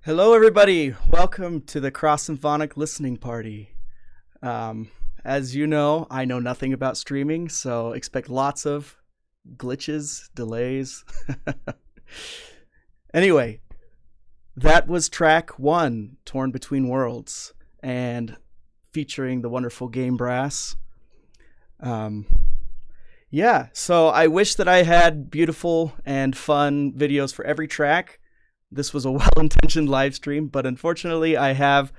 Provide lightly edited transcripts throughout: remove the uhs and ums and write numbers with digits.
Hello, everybody. Welcome to the Cross Symphonic listening party. As you know, I know nothing about streaming, so expect lots of glitches, delays. Anyway, that was track one, Torn Between Worlds, and featuring the wonderful Game Brass. So I wish that I had beautiful and fun videos for every track. This was a well-intentioned live stream, but unfortunately I have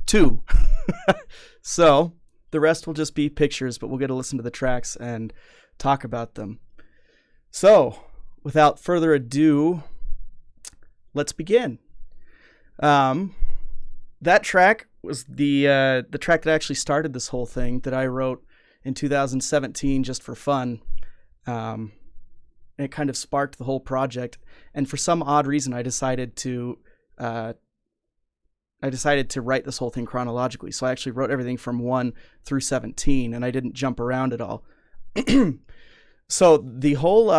two. So the rest will just be pictures, but we'll get to listen to the tracks and talk about them. So without further ado, let's begin. That track was the track that actually started this whole thing, that I wrote in 2017 just for fun. It kind of sparked the whole project, and for some odd reason, I decided to write this whole thing chronologically. So I actually wrote everything from 1 through 17, and I didn't jump around at all. So the whole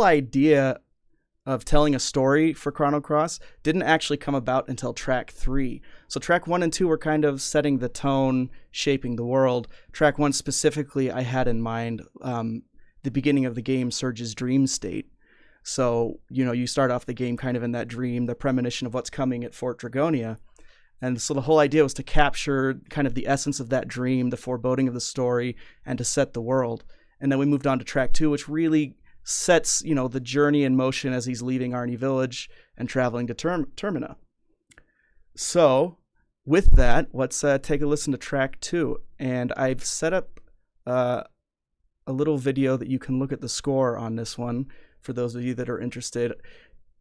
idea of telling a story for Chrono Cross didn't actually come about until track 3. So track 1 and 2 were kind of setting the tone, shaping the world. Track 1 specifically, I had in mind the beginning of the game, Surge's dream state. So, you start off the game kind of in that dream, the premonition of what's coming at Fort Dragonia. And so the whole idea was to capture kind of the essence of that dream, the foreboding of the story, and to set the world. And then we moved on to track 2, which really sets, the journey in motion as he's leaving Arnie Village and traveling to Termina. So with that, let's take a listen to track 2. And I've set up a little video that you can look at the score on this one for those of you that are interested.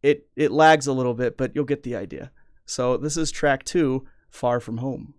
It lags a little bit, but you'll get the idea. So this is track 2, Far From Home.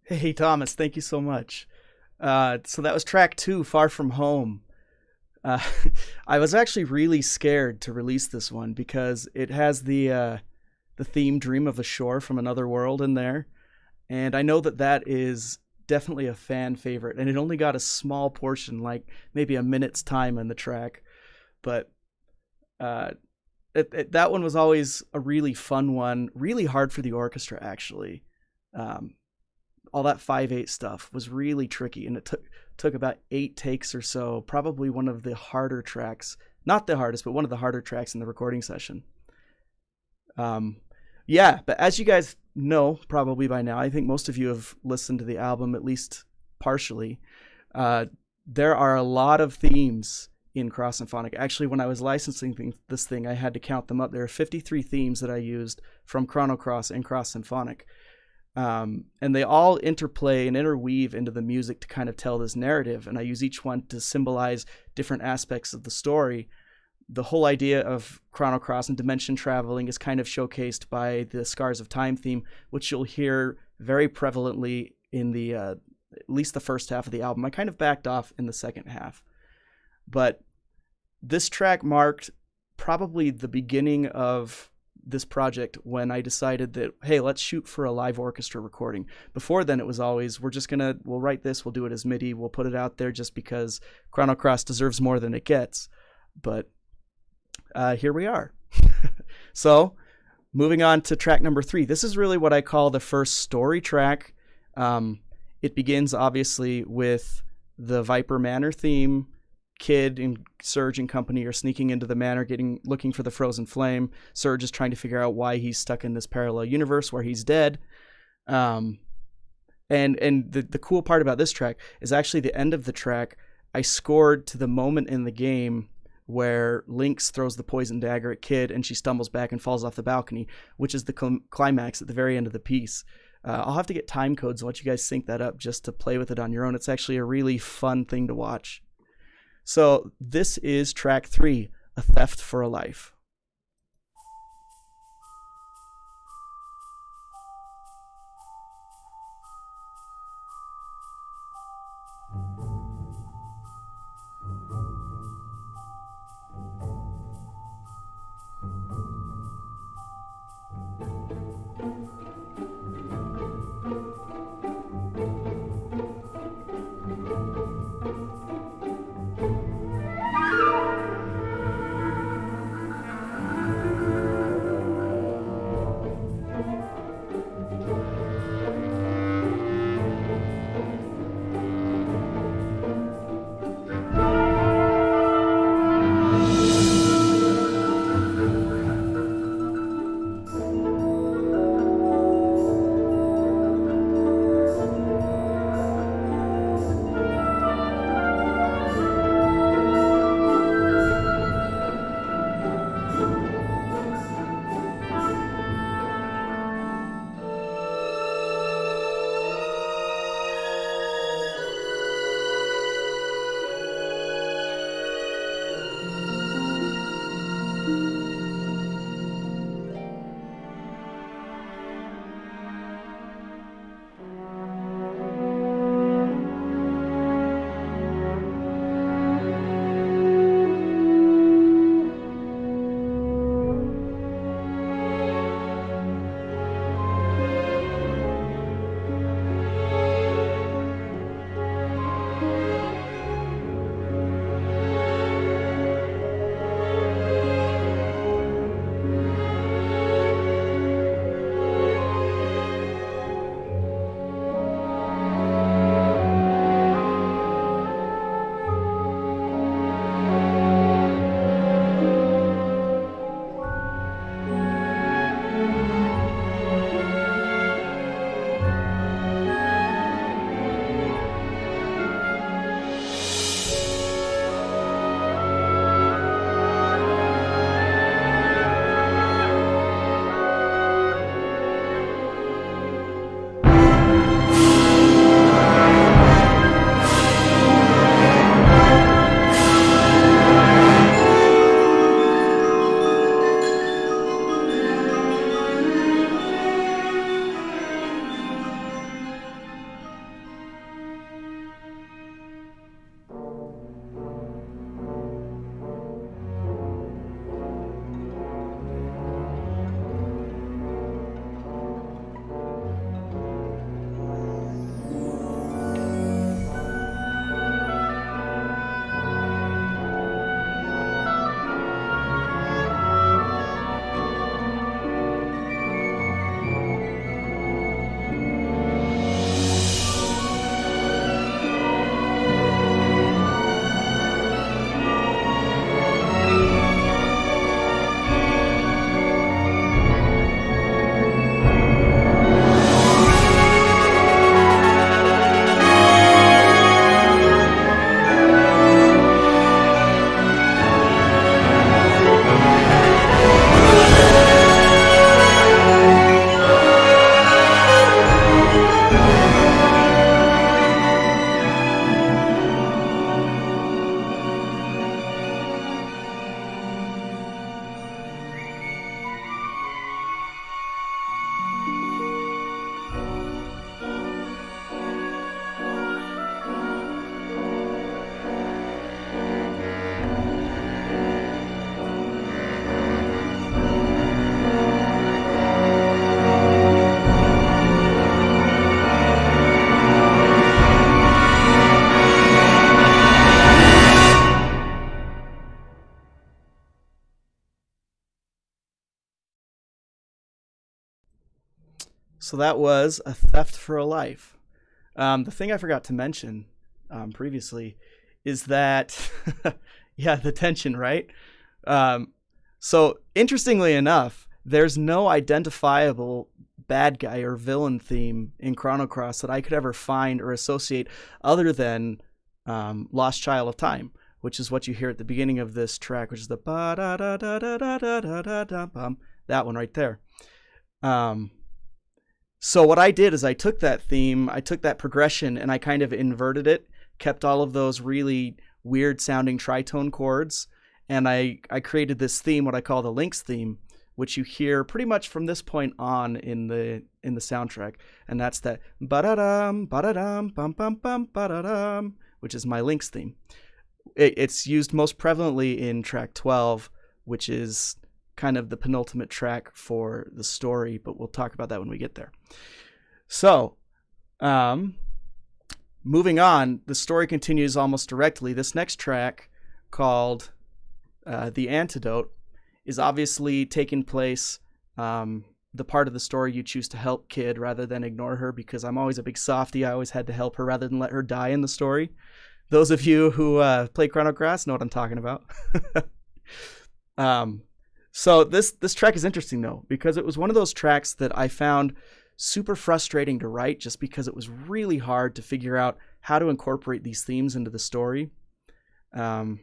Hey, Thomas, thank you so much. So that was track two, Far From Home. Uh, I was actually really scared to release this one because it has the theme "Dream of a Shore" from Another World in there, and I know that that is definitely a fan favorite, and it only got a small portion, like maybe a minute's time in the track, but uh, that one was always a really fun one, really hard for the orchestra actually. Um, all that 5/8 stuff was really tricky, and it took about 8 takes or so. Probably one of the harder tracks, not the hardest, but one of the harder tracks in the recording session. Um, yeah, but as you guys know, probably by now, I think most of you have listened to the album at least partially. Uh, there are a lot of themes in Cross Symphonic. Actually, when I was licensing this thing, I had to count them up. There are 53 themes that I used from Chrono Cross and Cross Symphonic. And they all interplay and interweave into the music to kind of tell this narrative. And I use each one to symbolize different aspects of the story. The whole idea of Chrono Cross and dimension traveling is kind of showcased by the Scars of Time theme, which you'll hear very prevalently in the at least the first half of the album. I kind of backed off in the second half. But this track marked probably the beginning of this project when I decided that, hey, let's shoot for a live orchestra recording. Before then, it was always, we'll write this, we'll do it as MIDI, we'll put it out there just because Chrono Cross deserves more than it gets. But here we are. So, moving on to track number 3. This is really what I call the first story track. It begins, obviously, with the Viper Manor theme. Kid and Surge and company are sneaking into the manor, looking for the frozen flame. Surge is trying to figure out why he's stuck in this parallel universe where he's dead. And the cool part about this track is actually the end of the track. I scored to the moment in the game where Lynx throws the poison dagger at Kid and she stumbles back and falls off the balcony, which is the climax at the very end of the piece. I'll have to get time codes and let you guys sync that up just to play with it on your own. It's actually a really fun thing to watch. So this is track 3, A Theft for a Life. So that was A Theft for a Life. The thing I forgot to mention previously is that, yeah, the tension, right? Um, so interestingly enough, there's no identifiable bad guy or villain theme in Chrono Cross that I could ever find or associate other than Lost Child of Time, which is what you hear at the beginning of this track, which is the ba da da da da da da da da da bum. That one right there. So what I did is I took that theme, I took that progression, and I kind of inverted it, kept all of those really weird sounding tritone chords, and I created this theme, what I call the Lynx theme, which you hear pretty much from this point on in the soundtrack, and that's that ba-da-dum, ba-da-dum, bum bum bum ba-da-dum, which is my Lynx theme. It's used most prevalently in track 12, which is kind of the penultimate track for the story, but we'll talk about that when we get there. So, moving on, the story continues almost directly. This next track, called The Antidote, is obviously taking place the part of the story you choose to help Kid rather than ignore her, because I'm always a big softie. I always had to help her rather than let her die in the story. Those of you who play Chrono Cross know what I'm talking about. So this track is interesting, though, because it was one of those tracks that I found super frustrating to write, just because it was really hard to figure out how to incorporate these themes into the story. But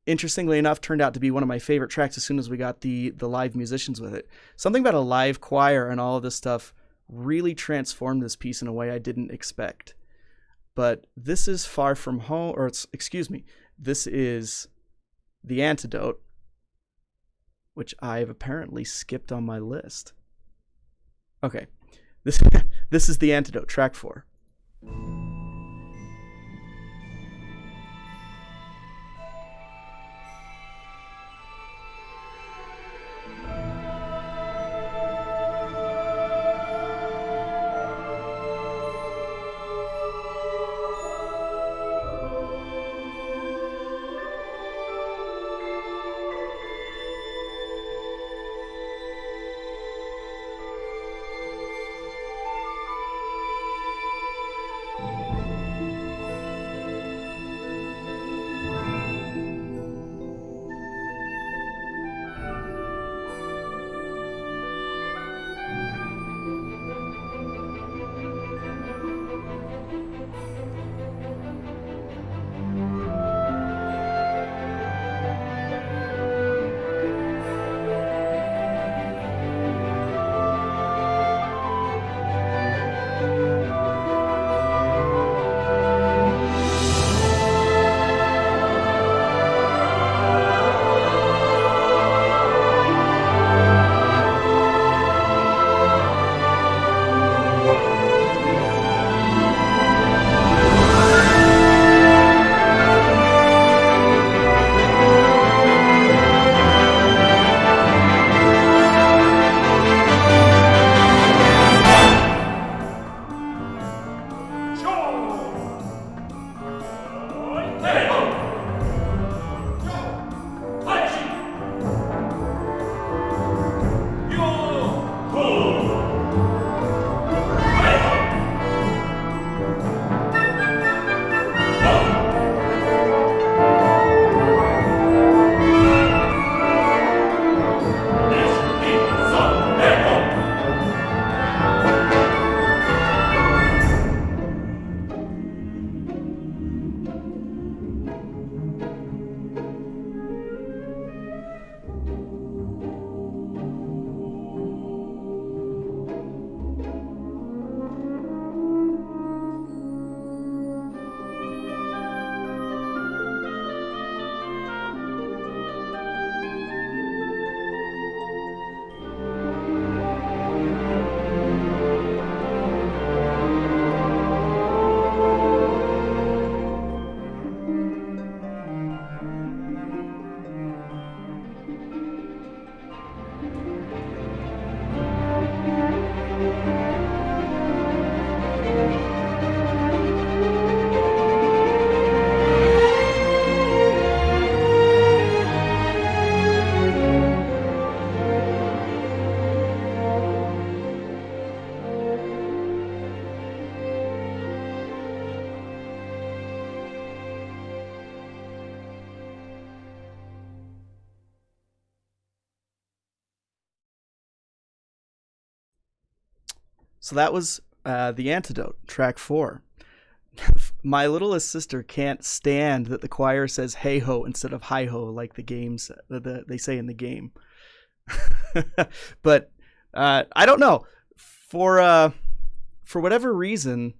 interestingly enough, turned out to be one of my favorite tracks as soon as we got the live musicians with it. Something about a live choir and all of this stuff really transformed this piece in a way I didn't expect. But this is Far From Home, or this is The Antidote, which I've apparently skipped on my list. Okay, this is The Antidote, track 4. So that was The Antidote, track 4. My littlest sister can't stand that the choir says "hey ho" instead of "hi ho" like the games they say in the game. But I don't know, for whatever reason,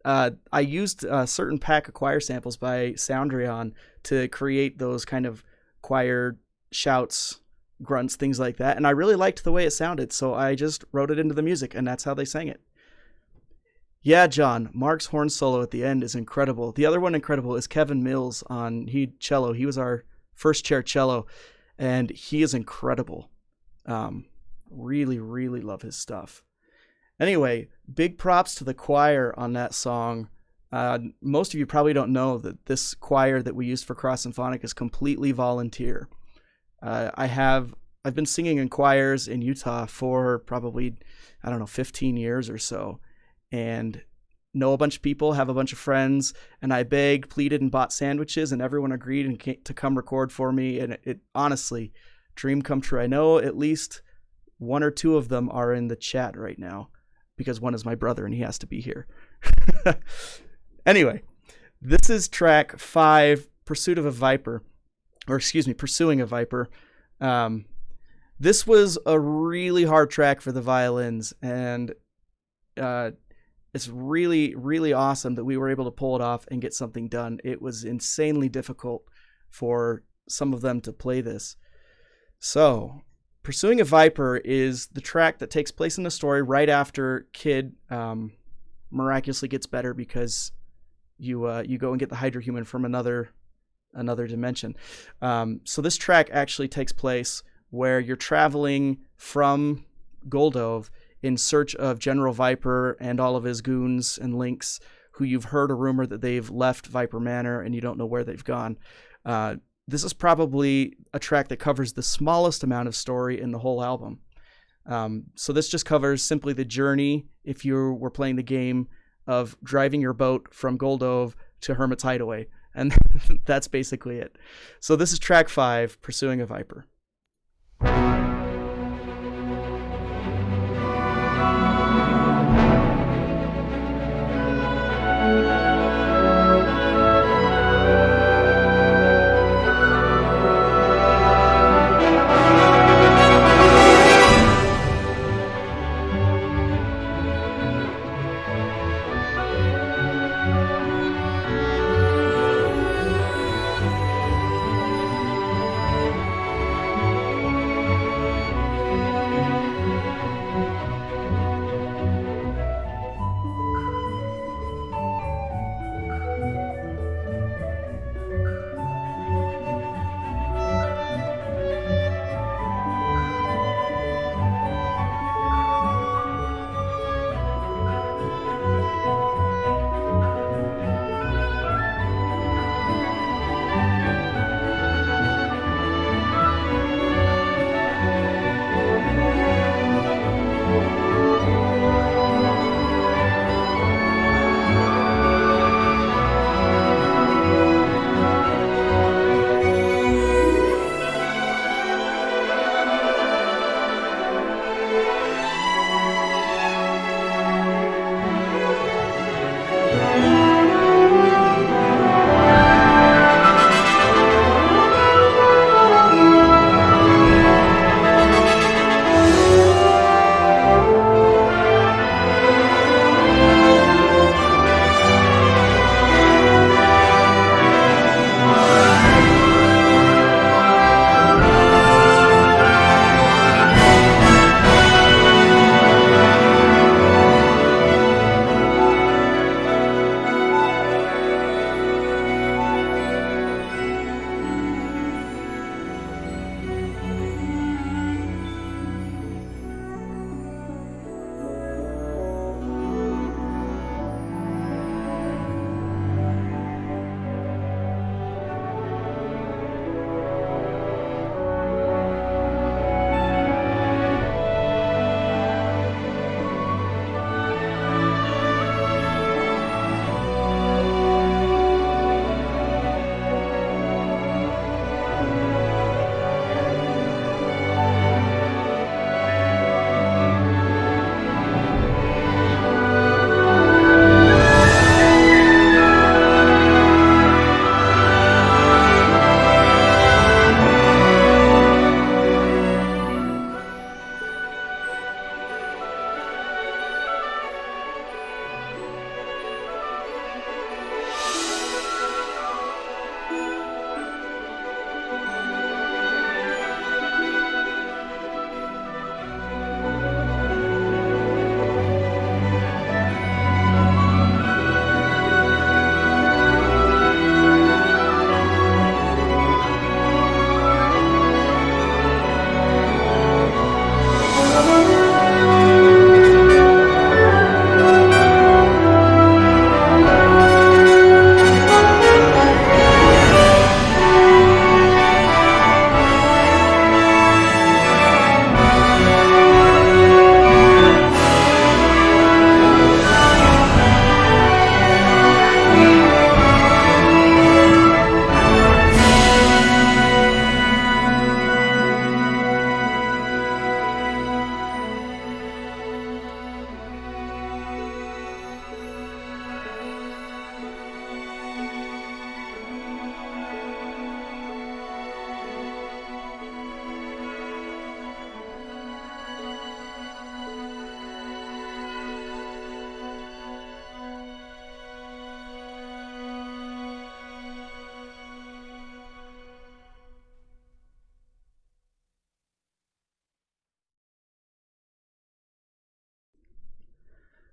I used a certain pack of choir samples by Soundrion to create those kind of choir shouts, grunts, things like that, and I really liked the way it sounded, so I just wrote it into the music, and that's how they sang it. Yeah, John, Mark's horn solo at the end is incredible. The other one incredible is Kevin Mills on cello. He was our first chair cello, and he is incredible. Really, really love his stuff. Anyway, big props to the choir on that song. Most of you probably don't know that this choir that we used for Cross Symphonic is completely volunteer. I've been singing in choirs in Utah for probably, 15 years or so, and know a bunch of people, have a bunch of friends, and I begged, pleaded, and bought sandwiches, and everyone agreed and came to come record for me, and it honestly, dream come true. I know at least one or two of them are in the chat right now, because one is my brother and he has to be here. Anyway, this is track 5, Pursuing a Viper. This was a really hard track for the violins, and it's really, really awesome that we were able to pull it off and get something done. It was insanely difficult for some of them to play this. So, Pursuing a Viper is the track that takes place in the story right after Kid miraculously gets better because you go and get the Hydrohuman from another dimension. So this track actually takes place where you're traveling from Goldove in search of General Viper and all of his goons and links, who you've heard a rumor that they've left Viper Manor and you don't know where they've gone. This is probably a track that covers the smallest amount of story in the whole album. So this just covers simply the journey, if you were playing the game, of driving your boat from Goldove to Hermit's Hideaway. And that's basically it. So this is track 5, Pursuing a Viper.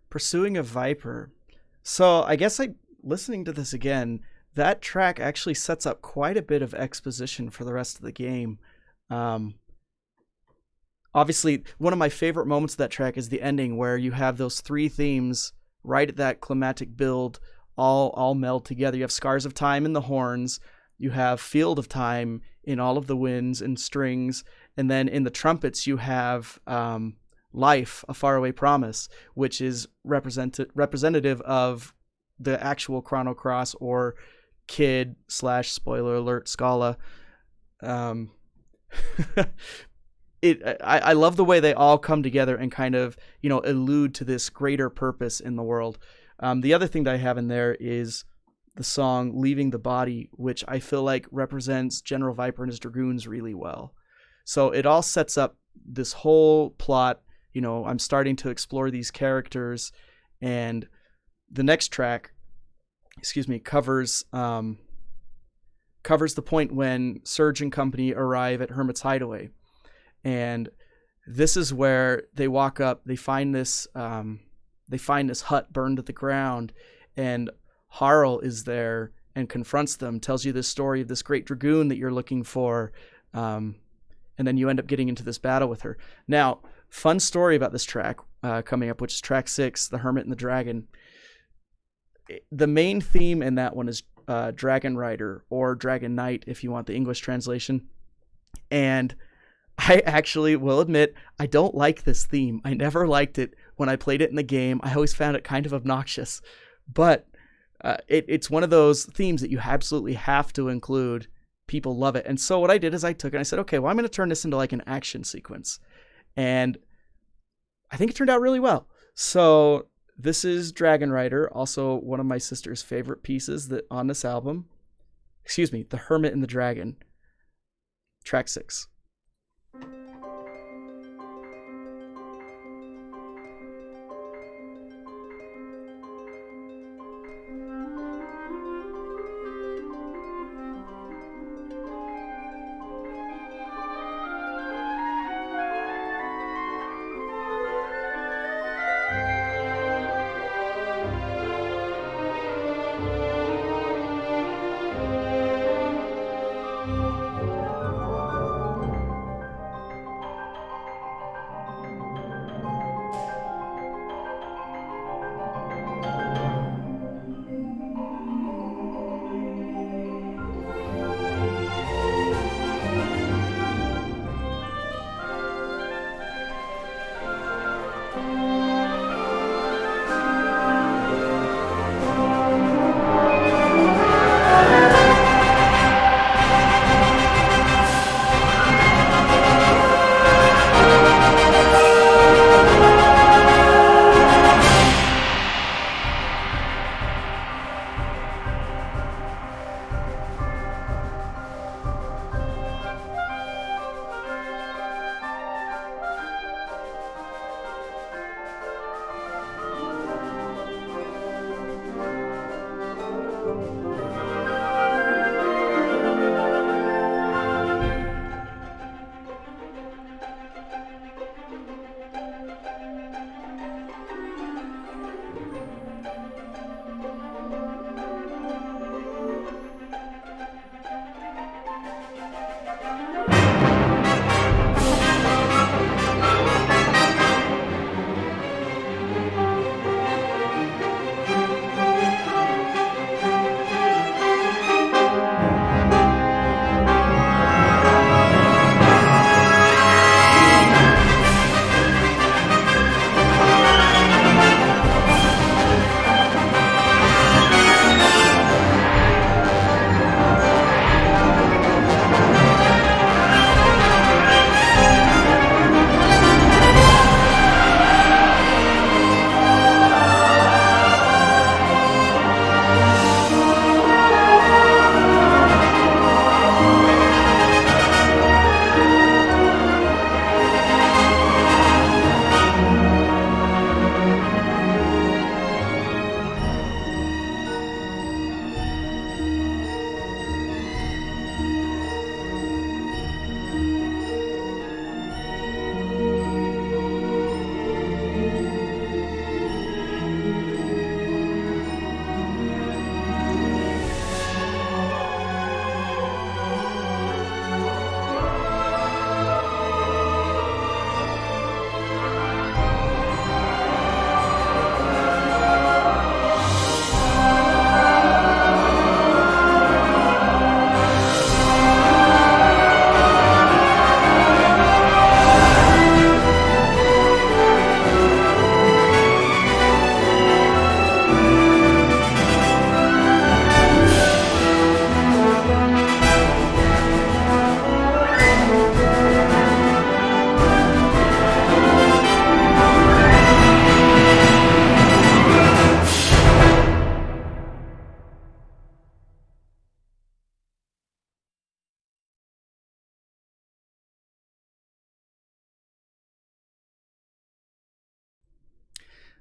Pursuing a Viper. So I guess listening to this again, that track actually sets up quite a bit of exposition for the rest of the game. Um, Obviously, one of my favorite moments of that track is the ending, where you have those three themes right at that climactic build, all meld together. You have Scars of Time in the horns, you have Field of Time in all of the winds and strings, and then in the trumpets you have Life, A Faraway Promise, which is representative of the actual Chrono Cross, or Kid slash spoiler alert Scala. Um, I love the way they all come together and kind of, allude to this greater purpose in the world. The other thing that I have in there is the song Leaving the Body, which I feel like represents General Viper and his Dragoons really well. So it all sets up this whole plot. I'm starting to explore these characters, and the next track, covers the point when Surge and company arrive at Hermit's Hideaway. And this is where they walk up, they find this hut burned to the ground, and Harl is there and confronts them, tells you this story of this great dragoon that you're looking for, and then you end up getting into this battle with her. Now, fun story about this track coming up, which is track 6, The Hermit and the Dragon. The main theme in that one is Dragon Rider, or Dragon Knight if you want the English translation. And I actually will admit, I don't like this theme. I never liked it when I played it in the game. I always found it kind of obnoxious. But it's one of those themes that you absolutely have to include. People love it. And so what I did is I took it and I said, okay, well, I'm going to turn this into like an action sequence. And I think it turned out really well. So this is Dragon Rider, also one of my sister's favorite pieces that on this album. The Hermit and the Dragon, track 6.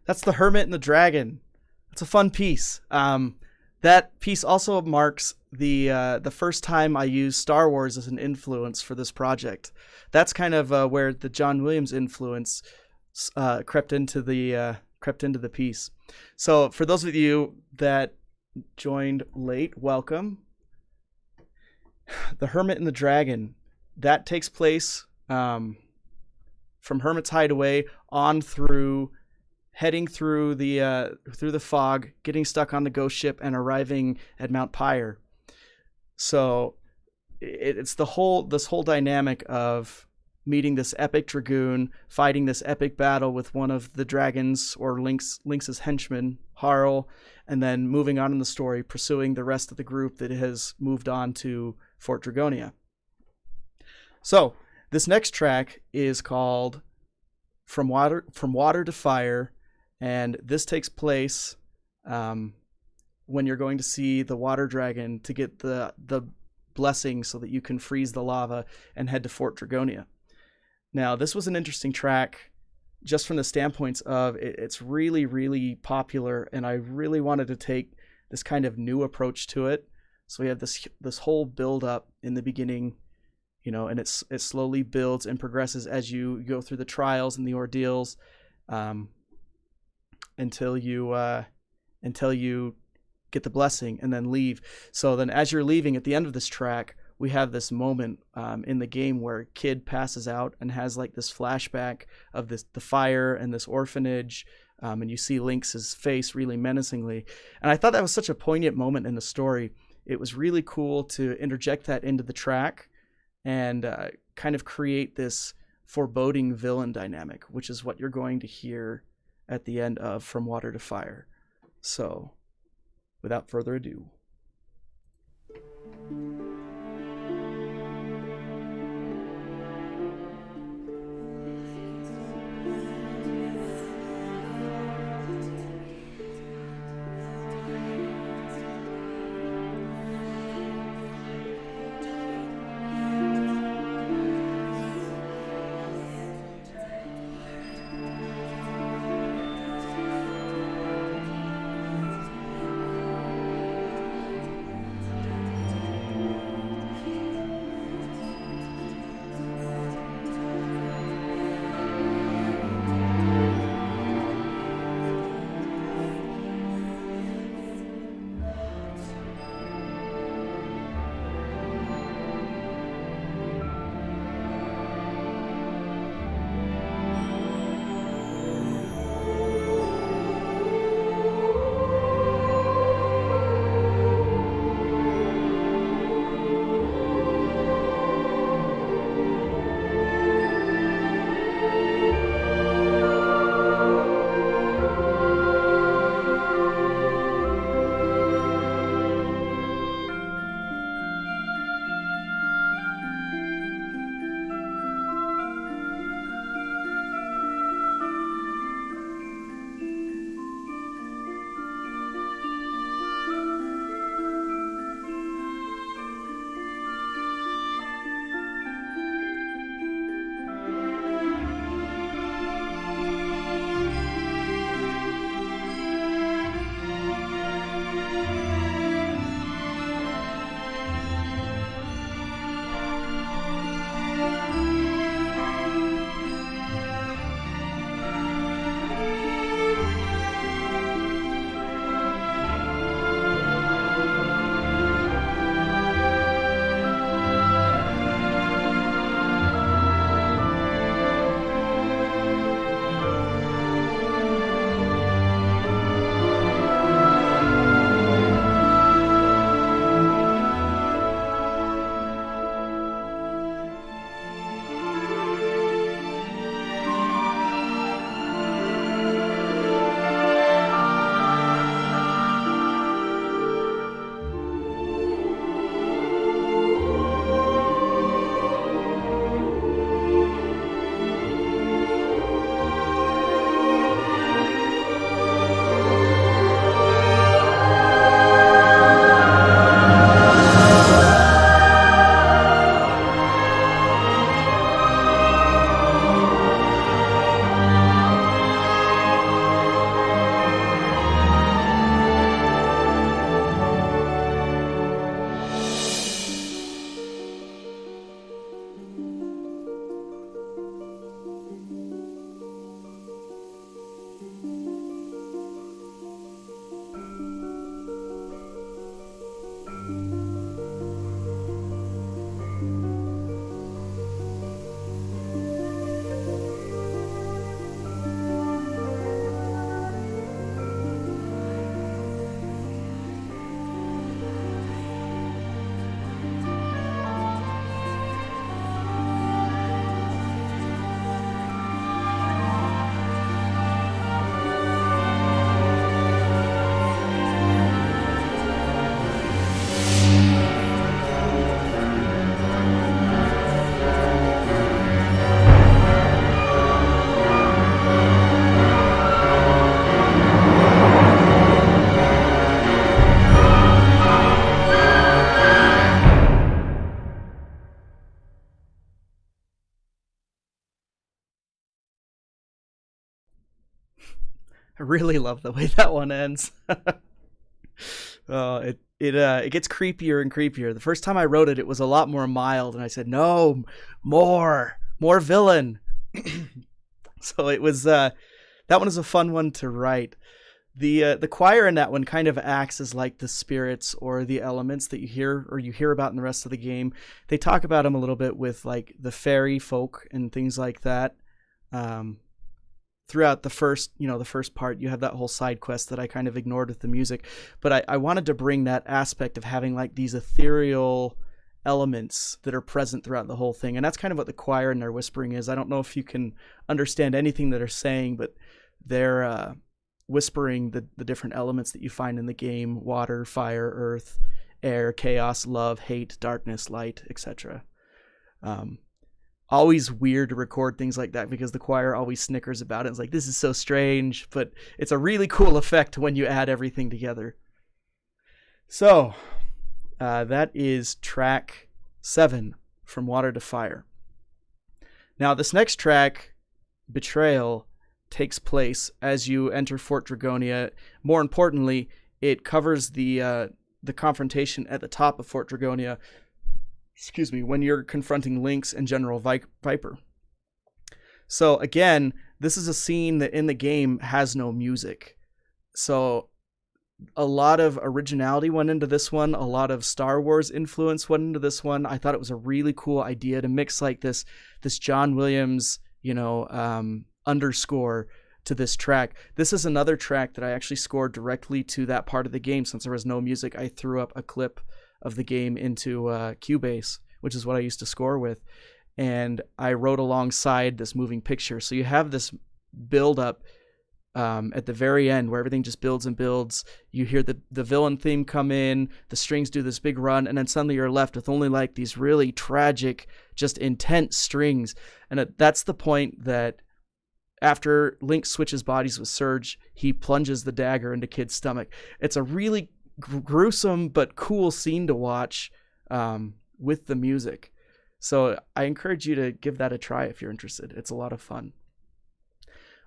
That's The Hermit and the Dragon. It's a fun piece. That piece also marks the first time I used Star Wars as an influence for this project. That's kind of where the John Williams influence crept into the piece. So for those of you that joined late, welcome. The Hermit and the Dragon, that takes place from Hermit's Hideaway on through, heading through the fog, getting stuck on the ghost ship, and arriving at Mount Pyre. So it's this whole dynamic of meeting this epic dragoon, fighting this epic battle with one of the dragons or Lynx's henchmen, Harl, and then moving on in the story, pursuing the rest of the group that has moved on to Fort Dragonia. So this next track is called From Water to Fire, and this takes place when you're going to see the water dragon to get the blessing so that you can freeze the lava and head to Fort Dragonia. Now, this was an interesting track just from the standpoints of it's really, really popular, and I really wanted to take this kind of new approach to it. So we have this whole build up in the beginning, and it slowly builds and progresses as you go through the trials and the ordeals, until you get the blessing and then leave. So then as you're leaving at the end of this track, we have this moment in the game where Kid passes out and has like this flashback of the fire and this orphanage, and you see Lynx's face really menacingly. And I thought that was such a poignant moment in the story. It was really cool to interject that into the track and kind of create this foreboding villain dynamic, which is what you're going to hear at the end of From Water to Fire. So, without further ado. I really love the way that one ends. It gets creepier and creepier. The first time I wrote it, it was a lot more mild, and I said, "No, more villain." So it was that one is a fun one to write. The choir in that one kind of acts as like the spirits or the elements that you hear about in the rest of the game. They talk about them a little bit with like the fairy folk and things like that. Throughout the first part, you have that whole side quest that I kind of ignored with the music, but I wanted to bring that aspect of having like these ethereal elements that are present throughout the whole thing. And that's kind of what the choir and their whispering is. I don't know if you can understand anything that they're saying, but they're whispering the different elements that you find in the game: water, fire, earth, air, chaos, love, hate, darkness, light, etc. Always weird to record things like that because the choir always snickers about it. It's like, this is so strange, but it's a really cool effect when you add everything together. So that is track 7, From Water to Fire. Now this next track, Betrayal, takes place as you enter Fort Dragonia. More importantly, it covers the confrontation at the top of Fort Dragonia, when you're confronting Lynx and General Viper. So again, this is a scene that in the game has no music. So a lot of originality went into this one. A lot of Star Wars influence went into this one. I thought it was a really cool idea to mix like this John Williams, underscore to this track. This is another track that I actually scored directly to that part of the game. Since there was no music, I threw up a clip of the game into Cubase, which is what I used to score with, and I wrote alongside this moving picture. So you have this build up at the very end where everything just builds and builds. You hear the villain theme come in, the strings do this big run, and then suddenly you're left with only like these really tragic, just intense strings. And that's the point that after Link switches bodies with Surge, he plunges the dagger into Kid's stomach. It's a really gruesome but cool scene to watch with the music. So I encourage you to give that a try if you're interested. It's a lot of fun.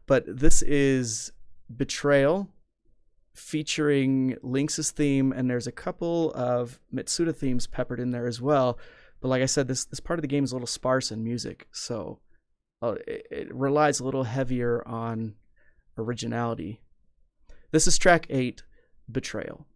But this is Betrayal, featuring Lynx's theme, and there's a couple of Mitsuda themes peppered in there as well. But like I said, this part of the game is a little sparse in music, so it relies a little heavier on originality. This is track 8, Betrayal.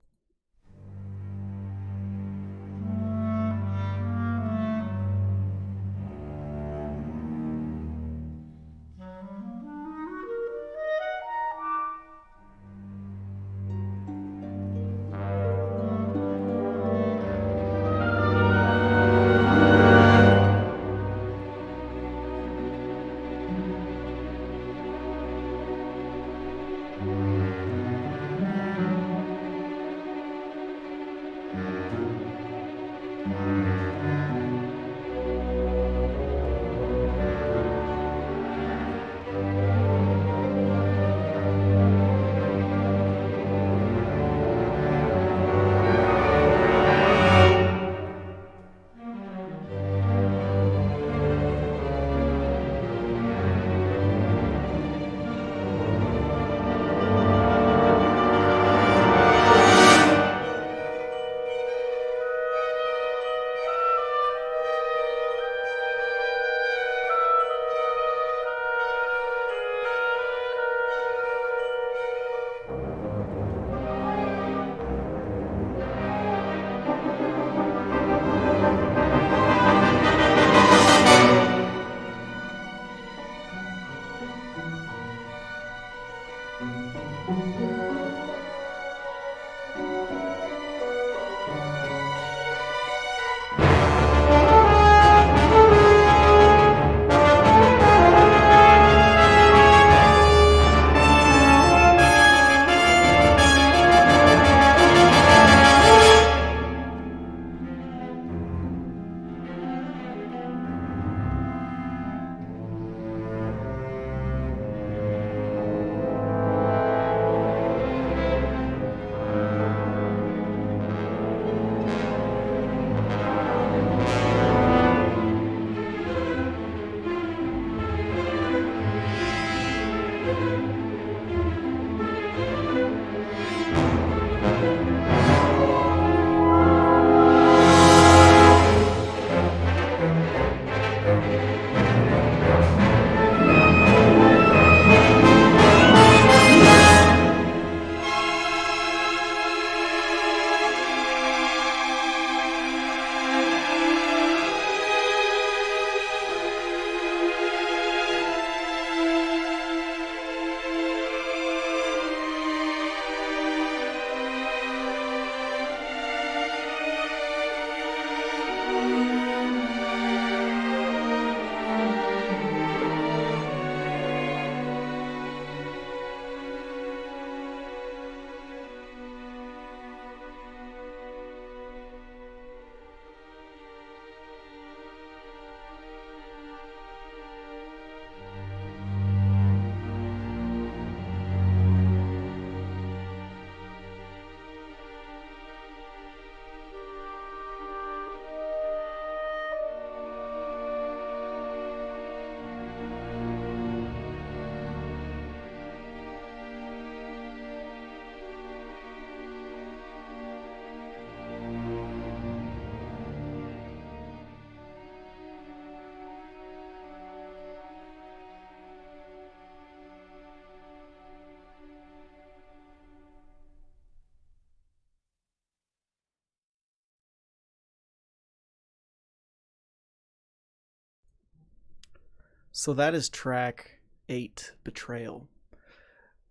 So that is track 8, Betrayal.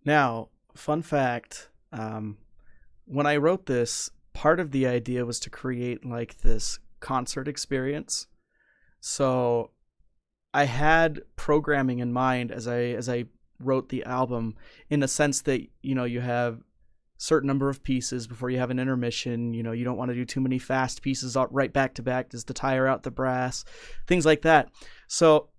Now, fun fact, when I wrote this, part of the idea was to create like this concert experience. So I had programming in mind as I wrote the album, in a sense that, you have certain number of pieces before you have an intermission. You don't want to do too many fast pieces right back to back just to tire out the brass, things like that. So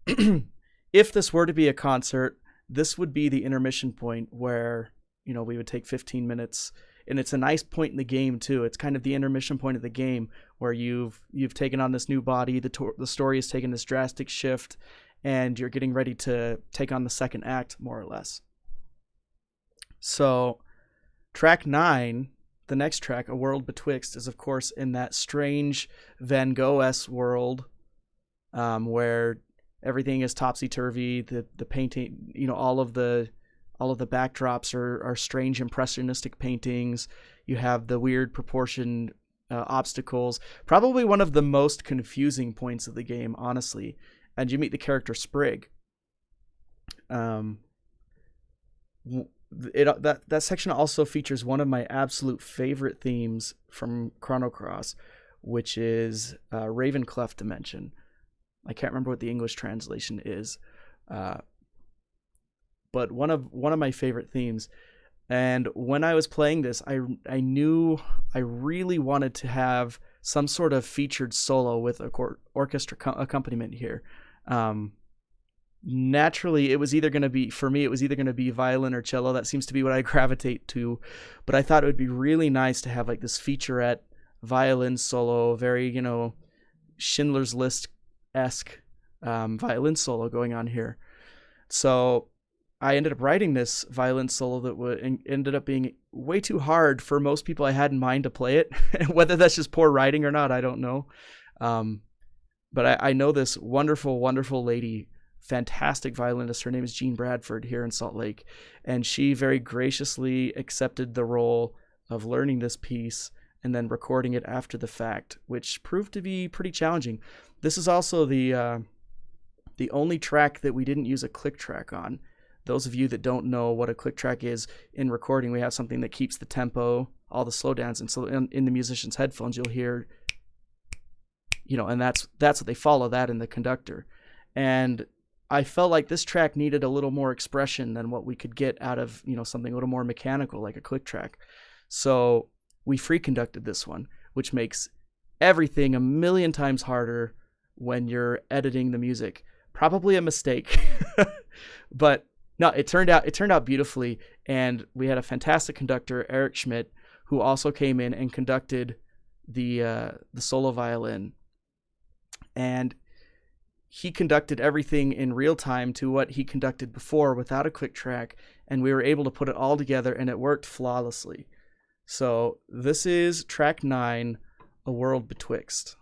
if this were to be a concert, this would be the intermission point where, we would take 15 minutes. And it's a nice point in the game too. It's kind of the intermission point of the game where you've taken on this new body. The story has taken this drastic shift, and you're getting ready to take on the second act, more or less. So track 9, the next track, A World Betwixt, is of course in that strange Van Gogh-esque world, where everything is topsy-turvy. The painting, all of the backdrops are strange impressionistic paintings. You have the weird proportioned obstacles. Probably one of the most confusing points of the game, honestly. And you meet the character Sprig. That section also features one of my absolute favorite themes from Chrono Cross, which is Ravencleft Dimension. I can't remember what the English translation is, but one of my favorite themes. And when I was playing this, I knew I really wanted to have some sort of featured solo with orchestra accompaniment here. Naturally, it was either going to be violin or cello. That seems to be what I gravitate to. But I thought it would be really nice to have like this featurette violin solo, very, Schindler's List-esque violin solo going on here. So I ended up writing this violin solo that ended up being way too hard for most people I had in mind to play it. Whether that's just poor writing or not, I don't know. But I know this wonderful, wonderful lady, fantastic violinist. Her name is Jean Bradford here in Salt Lake. And she very graciously accepted the role of learning this piece and then recording it after the fact, which proved to be pretty challenging. This is also the only track that we didn't use a click track on. Those of you that don't know what a click track is, in recording, we have something that keeps the tempo, all the slowdowns. And so in the musician's headphones, you'll hear, and that's what they follow that in the conductor. And I felt like this track needed a little more expression than what we could get out of, something a little more mechanical like a click track. So we free conducted this one, which makes everything a million times harder when you're editing the music. Probably a mistake, but no, it turned out beautifully. And we had a fantastic conductor, Eric Schmidt, who also came in and conducted the solo violin. And he conducted everything in real time to what he conducted before without a click track, and we were able to put it all together, and it worked flawlessly. So this is track 9, A World Betwixt.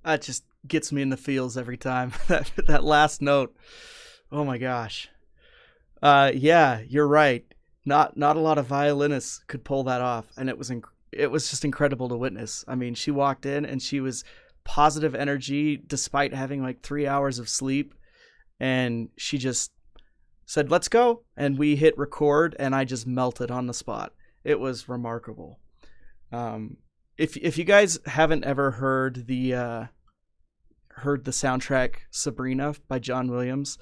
That just gets me in the feels every time. That last note. Oh my gosh. Yeah, you're right. Not a lot of violinists could pull that off, and it was just incredible to witness. I mean, she walked in and she was positive energy despite having like 3 hours of sleep, and she just said, "Let's go," and we hit record, and I just melted on the spot. It was remarkable. If you guys haven't ever heard the soundtrack Sabrina by John Williams,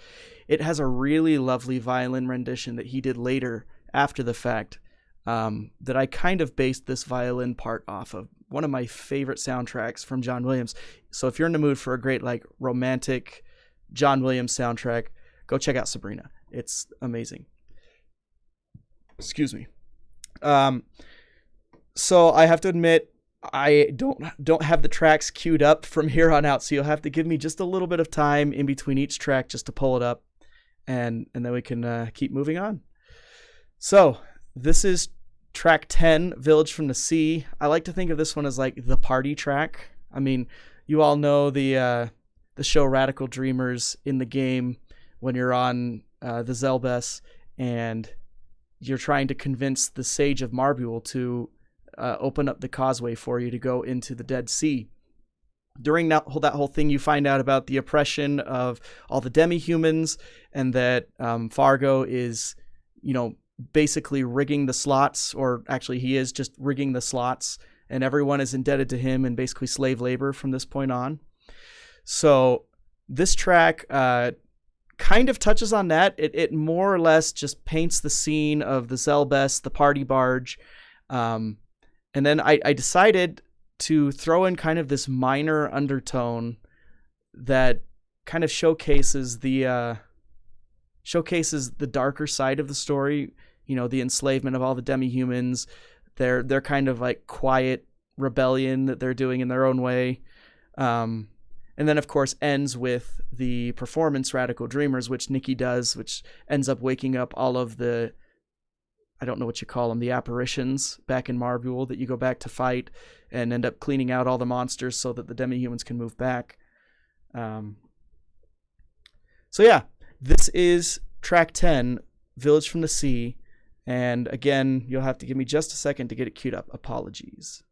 it has a really lovely violin rendition that he did later after the fact, that I kind of based this violin part off of. One of my favorite soundtracks from John Williams. So if you're in the mood for a great like romantic John Williams soundtrack, go check out Sabrina. It's amazing. Excuse me. So I have to admit, I don't have the tracks queued up from here on out, so you'll have to give me just a little bit of time in between each track just to pull it up, and then we can keep moving on. So this is track 10, Village from the Sea. I like to think of this one as like the party track. I mean, you all know the show Radical Dreamers in the game when you're on the Zelbes and you're trying to convince the Sage of Marbule to open up the causeway for you to go into the Dead Sea. During that whole thing, you find out about the oppression of all the demi-humans, and that Fargo is, basically rigging the slots, or actually he is just rigging the slots, and everyone is indebted to him and basically slave labor from this point on. So this track kind of touches on that. It more or less just paints the scene of the Zelbes, the party barge, and then I decided to throw in kind of this minor undertone that kind of showcases the darker side of the story. The enslavement of all the demi-humans, their kind of like quiet rebellion that they're doing in their own way. And then, of course, ends with the performance Radical Dreamers, which Nikki does, which ends up waking up all of the, I don't know what you call them, the apparitions back in Marbule that you go back to fight, and end up cleaning out all the monsters so that the demi-humans can move back. So yeah, this is track 10, Village from the Sea. And again, you'll have to give me just a second to get it queued up. Apologies.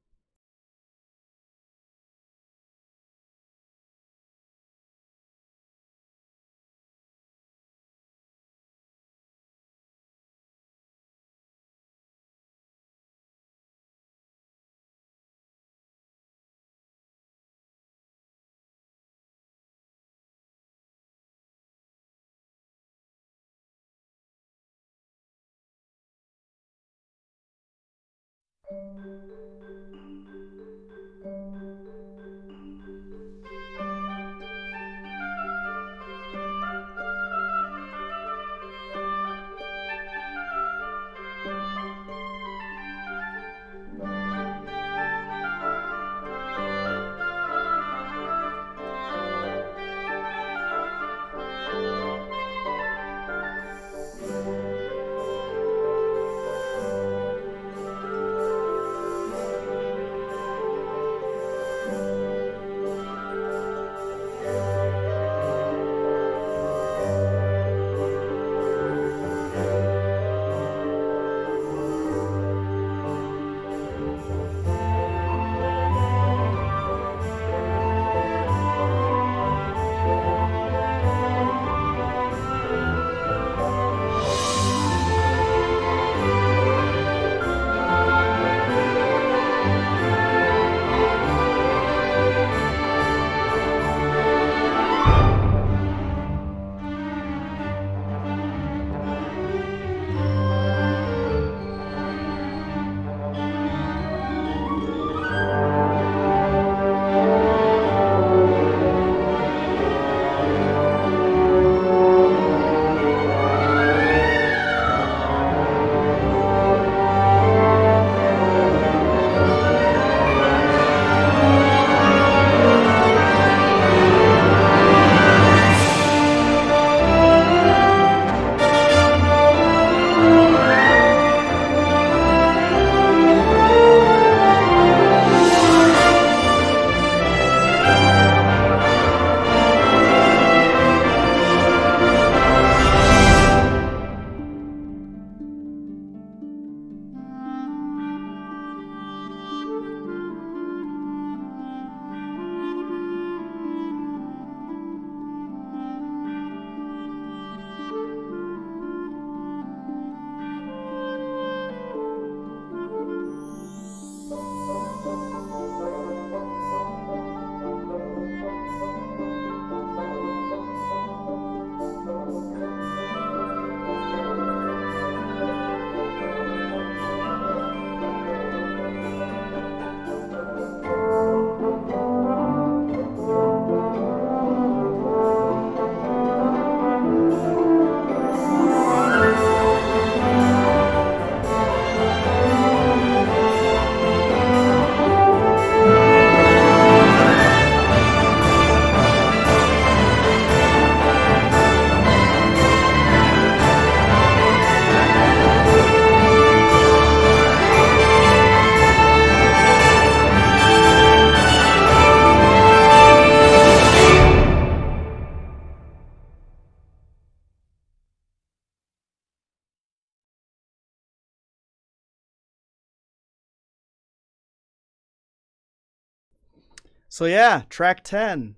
So yeah, track 10.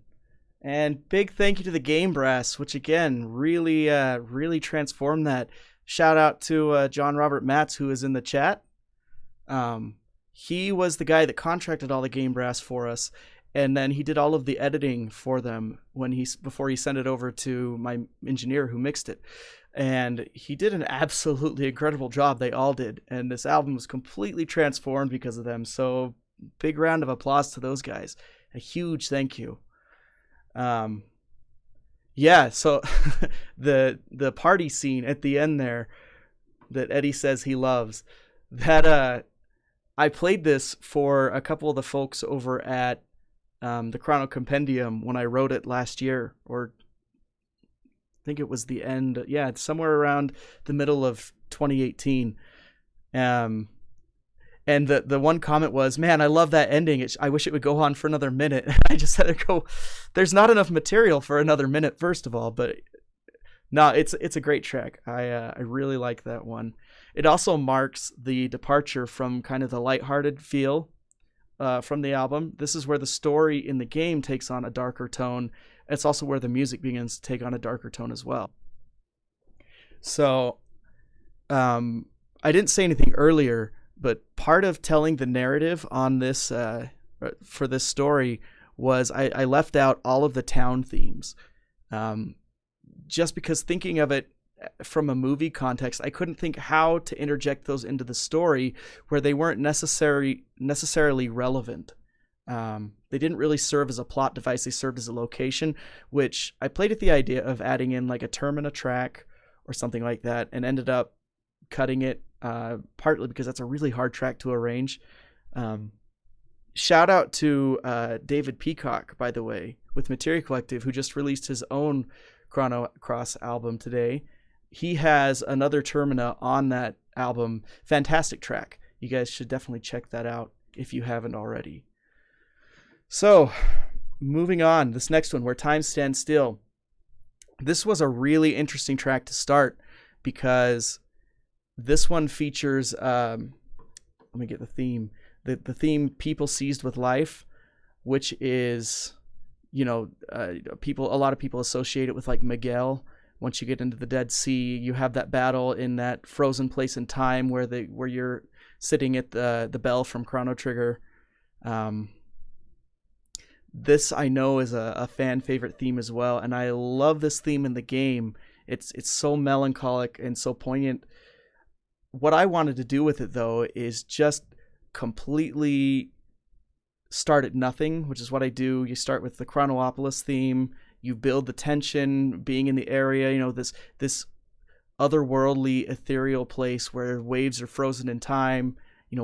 And big thank you to the Game Brass, which again really transformed that. Shout out to John Robert Matz, who is in the chat. Um, he was the guy that contracted all the Game Brass for us, and then he did all of the editing for them before he sent it over to my engineer who mixed it. And he did an absolutely incredible job. They all did, and this album was completely transformed because of them. So big round of applause to those guys. A huge thank you. Yeah, so the party scene at the end there that Eddie says he loves, that I played this for a couple of the folks over at the Chrono Compendium when I wrote it last year, or I think it was the end, yeah, it's somewhere around the middle of 2018. And the one comment was, "Man, I love that ending. I wish it would go on for another minute." I just had to go, there's not enough material for another minute, first of all. But no, it's a great track. I really like that one. It also marks the departure from kind of the lighthearted feel from the album. This is where the story in the game takes on a darker tone. It's also where the music begins to take on a darker tone as well. So I didn't say anything earlier, but part of telling the narrative on this for this story was I left out all of the town themes, just because thinking of it from a movie context, I couldn't think how to interject those into the story where they weren't necessarily relevant. They didn't really serve as a plot device. They served as a location, which I played with the idea of adding in like a Termina track or something like that, and ended up cutting it, partly because that's a really hard track to arrange. Shout out to David Peacock, by the way, with Materia Collective, who just released his own Chrono Cross album today. He has another Termina on that album. Fantastic track. You guys should definitely check that out if you haven't already. So, moving on, this next one, Where Time Stands Still. This was a really interesting track to start because this one features, let me get the theme. The theme, People Seized with Life, which is, a lot of people associate it with like Miguel. Once you get into the Dead Sea, you have that battle in that frozen place in time where you're sitting at the bell from Chrono Trigger. This I know is a fan favorite theme as well, and I love this theme in the game. It's so melancholic and so poignant. What I wanted to do with it, though, is just completely start at nothing, which is what I do. You start with the Chronoopolis theme, you build the tension, being in the area, this otherworldly, ethereal place where waves are frozen in time,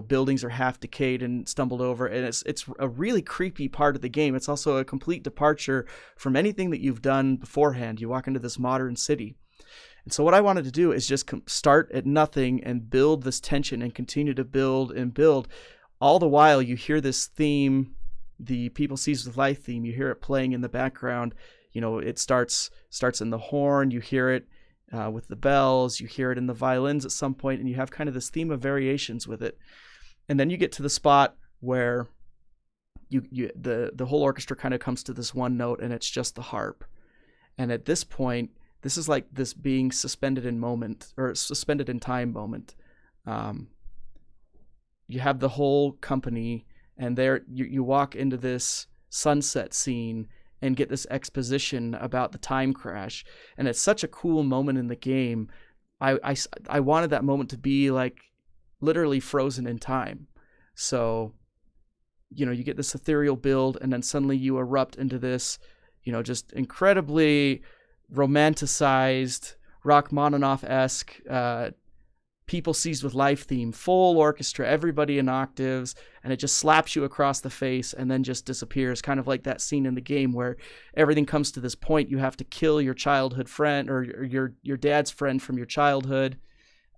buildings are half decayed and stumbled over, and it's a really creepy part of the game. It's also a complete departure from anything that you've done beforehand. You walk into this modern city. And so what I wanted to do is just start at nothing and build this tension and continue to build and build. All the while you hear this theme, the People Seized with Life theme, you hear it playing in the background. It starts in the horn, you hear it with the bells, you hear it in the violins at some point, and you have kind of this theme of variations with it. And then you get to the spot where the whole orchestra kind of comes to this one note, and it's just the harp. And at this point, this is like this being suspended in time moment. You have the whole company, and there you walk into this sunset scene and get this exposition about the time crash. And it's such a cool moment in the game. I wanted that moment to be like literally frozen in time. So, you get this ethereal build, and then suddenly you erupt into this, just incredibly romanticized, Rachmaninoff-esque, People Seized with Life theme, full orchestra, everybody in octaves, and it just slaps you across the face and then just disappears, kind of like that scene in the game where everything comes to this point. You have to kill your childhood friend or your dad's friend from your childhood,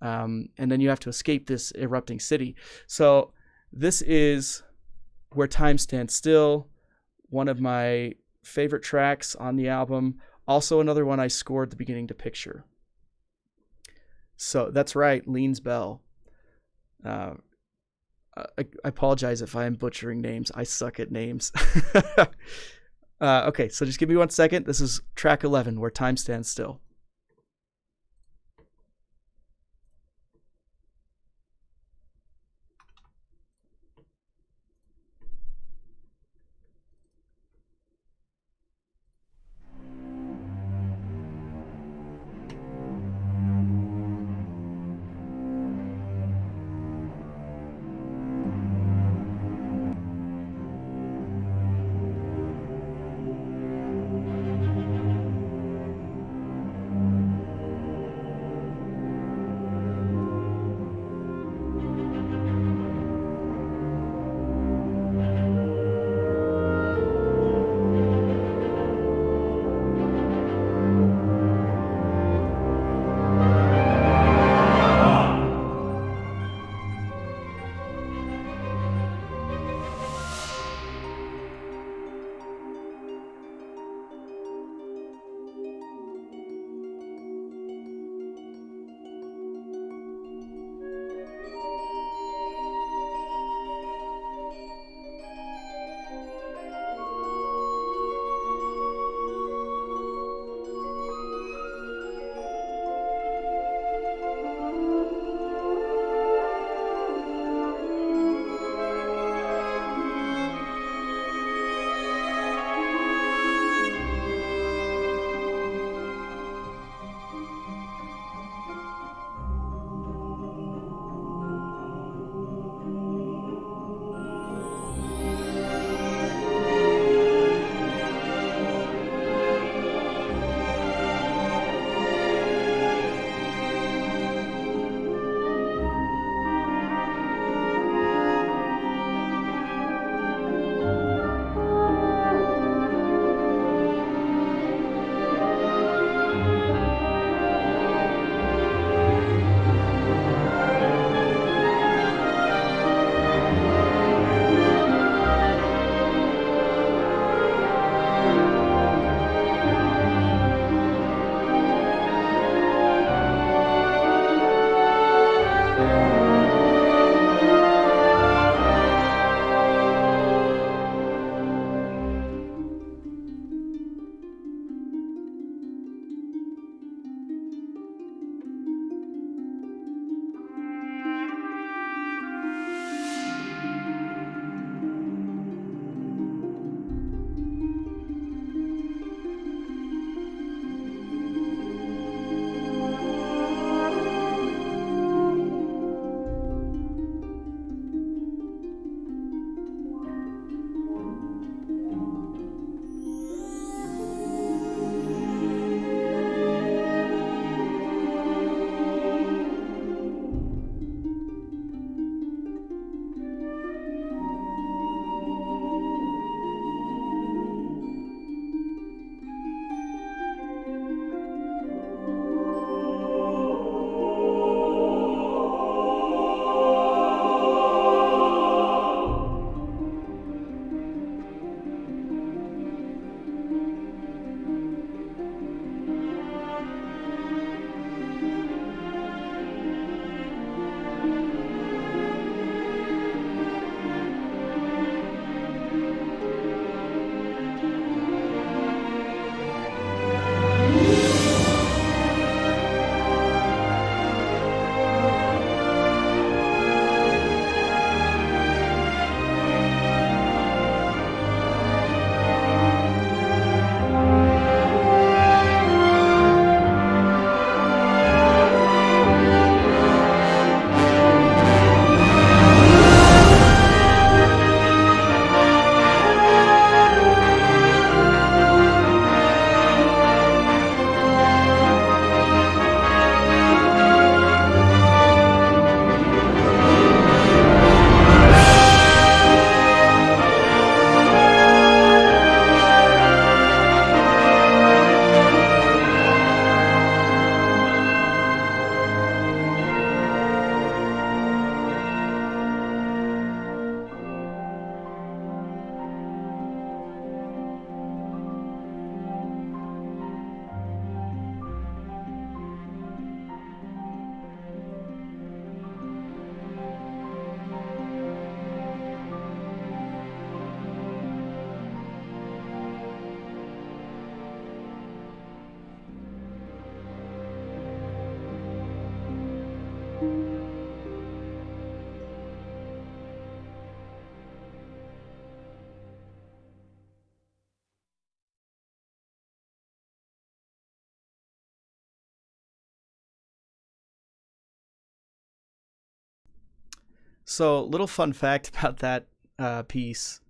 and then you have to escape this erupting city. So this is Where Time Stands Still, one of my favorite tracks on the album. Also another one I scored the beginning to picture. So that's right, Lean's Bell. I apologize if I am butchering names. I suck at names. Okay, so just give me 1 second. This is track 11, Where Time Stands Still. So, little fun fact about that piece.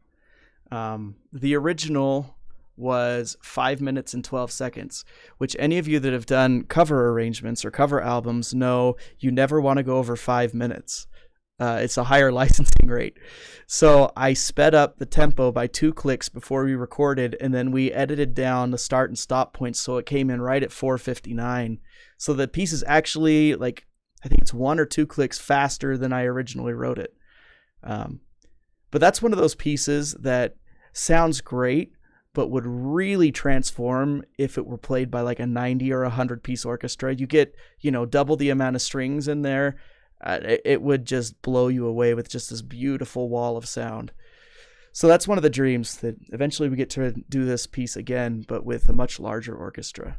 The original was 5 minutes and 12 seconds, which any of you that have done cover arrangements or cover albums know you never want to go over 5 minutes. It's a higher licensing rate. So I sped up the tempo by 2 clicks before we recorded, and then we edited down the start and stop points so it came in right at 4:59. So the piece is actually, like, I think it's 1 or 2 clicks faster than I originally wrote it. But that's one of those pieces that sounds great, but would really transform if it were played by like a 90 or 100 piece orchestra. You get, double the amount of strings in there. It would just blow you away with just this beautiful wall of sound. So that's one of the dreams, that eventually we get to do this piece again, but with a much larger orchestra.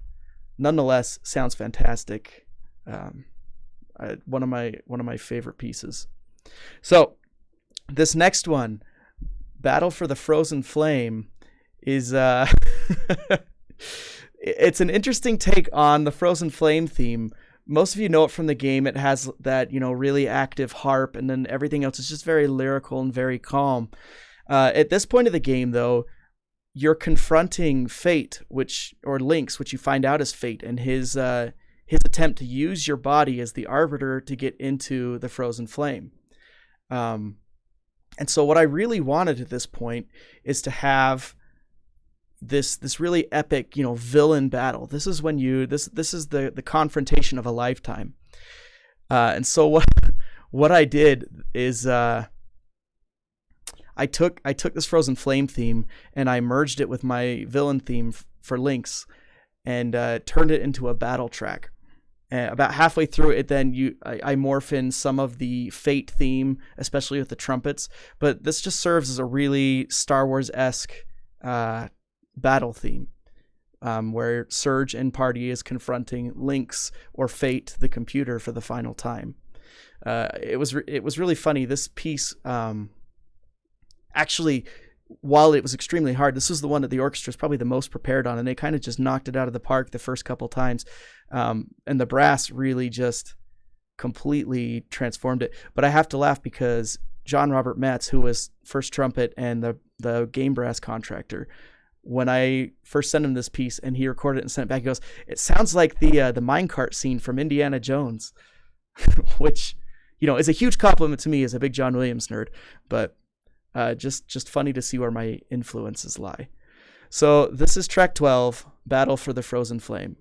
Nonetheless, sounds fantastic. One of my favorite pieces. So this next one, Battle for the Frozen Flame, is it's an interesting take on the Frozen Flame theme. Most of you know it from the game. It has that, really active harp, and then everything else is just very lyrical and very calm. At this point of the game, though, you're confronting Fate, or Lynx, which you find out is Fate, and his attempt to use your body as the arbiter to get into the Frozen Flame. And so what I really wanted at this point is to have this really epic, villain battle. This is when this is the confrontation of a lifetime. And so what I did is I took this Frozen Flame theme and I merged it with my villain theme for Lynx and turned it into a battle track. About halfway through it, then I morph in some of the Fate theme, especially with the trumpets. But this just serves as a really Star Wars-esque battle theme, where Surge and party is confronting Lynx or Fate, the computer, for the final time. It was really funny. This piece, actually, while it was extremely hard, this was the one that the orchestra is probably the most prepared on, and they kind of just knocked it out of the park the first couple times. And the brass really just completely transformed it. But I have to laugh because John Robert Metz, who was first trumpet and the game brass contractor, when I first sent him this piece and he recorded it and sent it back, he goes, "It sounds like the minecart scene from Indiana Jones," which, is a huge compliment to me as a big John Williams nerd. But just funny to see where my influences lie. So this is track 12, Battle for the Frozen Flame.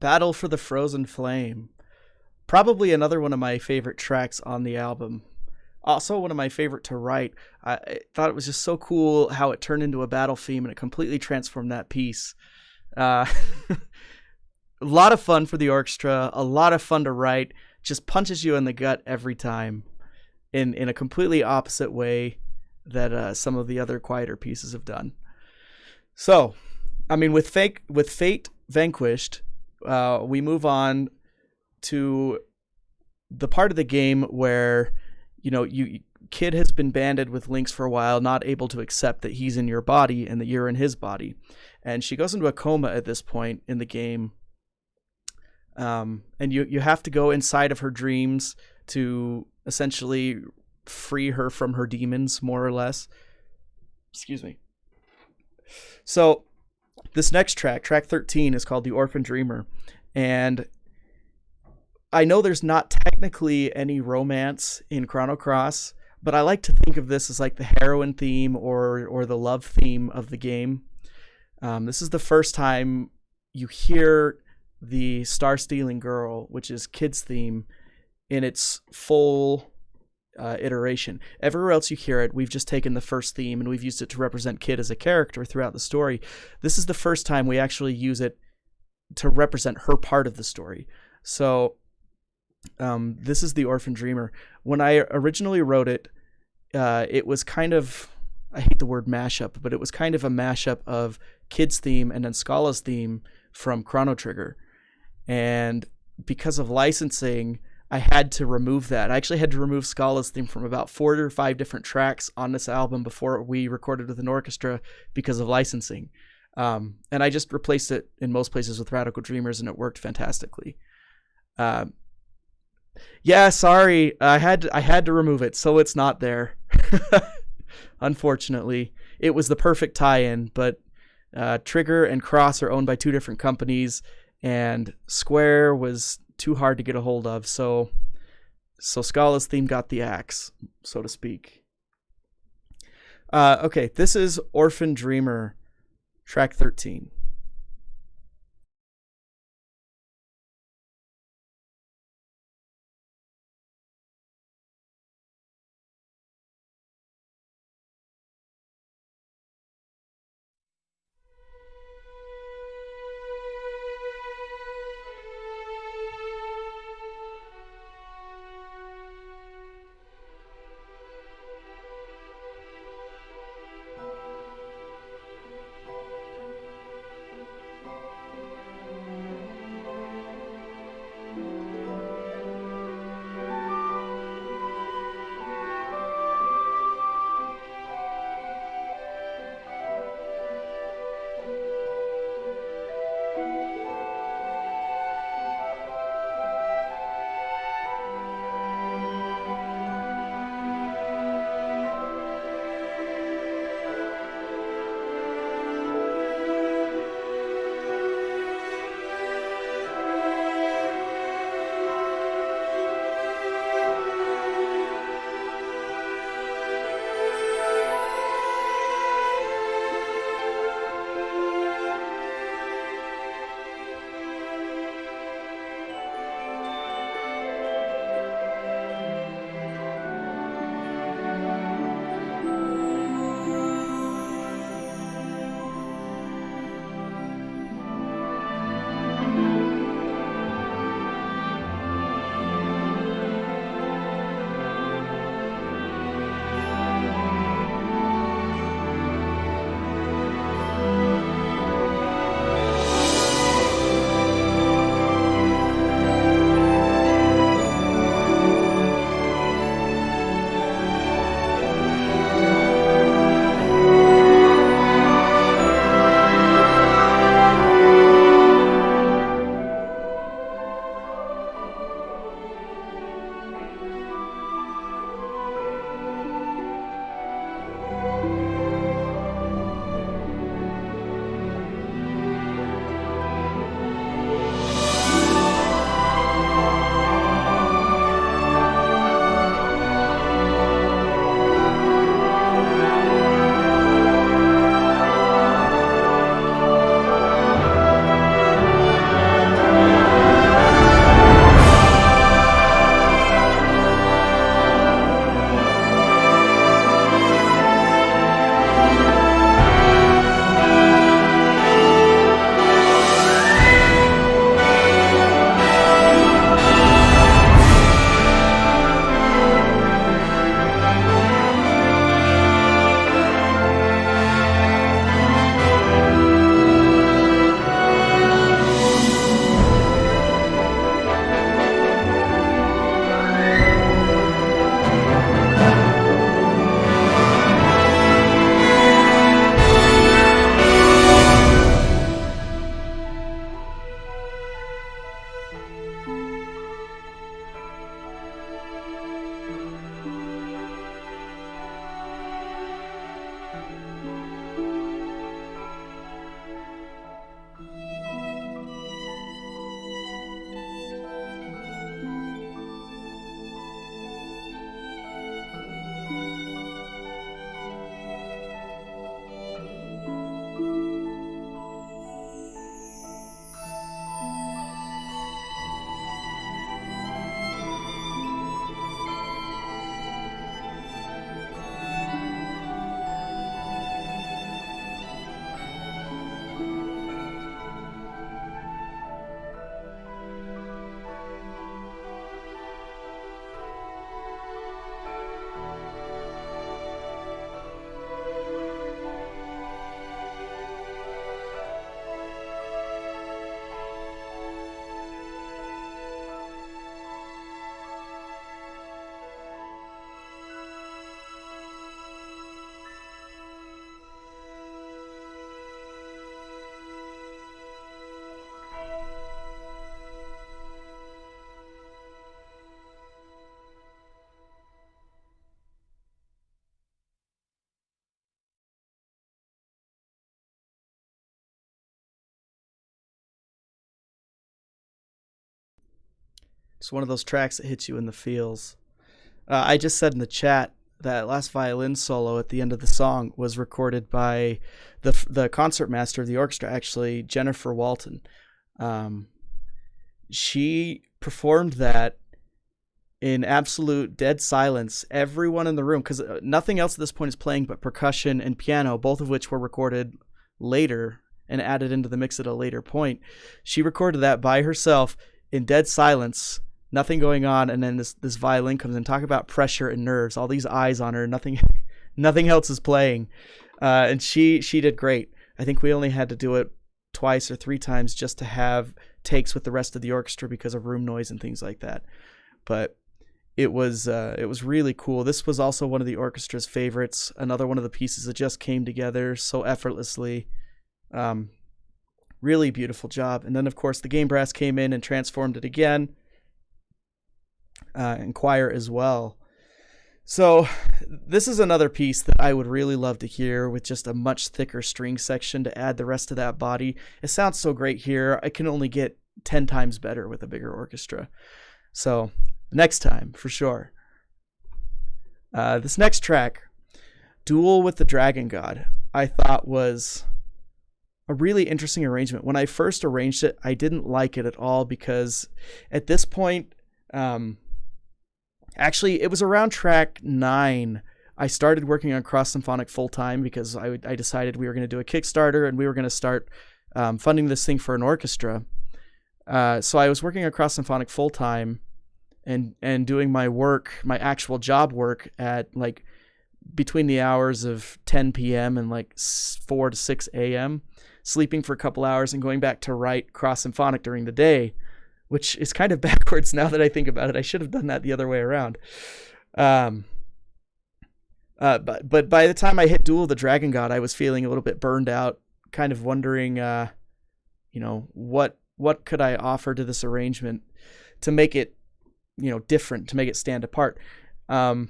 Battle for the Frozen Flame. Probably another one of my favorite tracks on the album. Also, one of my favorite to write. I thought it was just so cool how it turned into a battle theme and it completely transformed that piece. Uh, a lot of fun for the orchestra, a lot of fun to write. Just punches you in the gut every time in a completely opposite way that some of the other quieter pieces have done. So, I mean, with Fate vanquished, we move on to the part of the game where Kid has been banded with Lynx for a while, not able to accept that he's in your body and that you're in his body, and she goes into a coma at this point in the game. And you have to go inside of her dreams to essentially free her from her demons, more or less. Excuse me. So this next track 13, is called The Orphan Dreamer, and I know there's not technically any romance in Chrono Cross, but I like to think of this as like the heroine theme or the love theme of the game. This is the first time you hear the Star Stealing Girl, which is Kid's theme, in its full iteration. Everywhere else you hear it, we've just taken the first theme and we've used it to represent Kid as a character throughout the story. This is the first time we actually use it to represent her part of the story. So this is The Orphan Dreamer. When I originally wrote it, it was kind of, I hate the word mashup, but it was kind of a mashup of Kid's theme and then Scala's theme from Chrono Trigger. And because of licensing, I had to remove that. I actually had to remove Scala's theme from about 4 or 5 different tracks on this album before we recorded with an orchestra because of licensing. And I just replaced it in most places with Radical Dreamers, and it worked fantastically. Yeah, sorry. I had to remove it, so it's not there. Unfortunately, it was the perfect tie-in, but Trigger and Cross are owned by 2 different companies, and Square was too hard to get a hold of, so Scala's theme got the axe, so to speak. Okay, this is Orphan Dreamer, track 13. It's one of those tracks that hits you in the feels. I just said in the chat that last violin solo at the end of the song was recorded by the concertmaster of the orchestra, actually, Jennifer Walton. She performed that in absolute dead silence. Everyone in the room, because nothing else at this point is playing but percussion and piano, both of which were recorded later and added into the mix at a later point. She recorded that by herself in dead silence, nothing going on, and then this violin comes in. Talk about pressure and nerves, all these eyes on her, nothing else is playing. And she did great. I think we only had to do it twice or three times just to have takes with the rest of the orchestra because of room noise and things like that. But it was really cool. This was also one of the orchestra's favorites. Another one of the pieces that just came together so effortlessly. Really beautiful job. And then, of course, the game brass came in and transformed it again, and choir as well. So this is another piece that I would really love to hear with just a much thicker string section to add the rest of that body. It sounds so great here. I can only get 10 times better with a bigger orchestra. So next time, for sure. This next track, Duel with the Dragon God, I thought was a really interesting arrangement. When I first arranged it, I didn't like it at all because at this point, actually, it was around track 9. I started working on Cross Symphonic full time because I decided we were going to do a Kickstarter and we were going to start funding this thing for an orchestra. So I was working on Cross Symphonic full time and doing my work, my actual job work at like between the hours of 10 p.m. and like 4 to 6 a.m., sleeping for a couple hours and going back to write Cross Symphonic during the day, which is kind of backwards now that I think about it. I should have done that the other way around. But by the time I hit Duel of the Dragon God, I was feeling a little bit burned out, kind of wondering, what could I offer to this arrangement to make it, different, to make it stand apart. I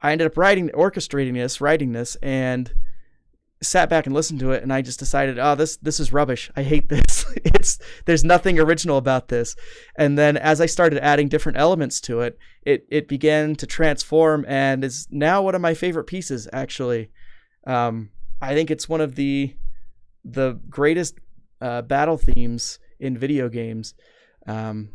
ended up writing this, and sat back and listened to it, and I just decided, this is rubbish. I hate this. There's nothing original about this. And then as I started adding different elements to it, it began to transform and is now one of my favorite pieces, actually. I think it's one of the greatest battle themes in video games. I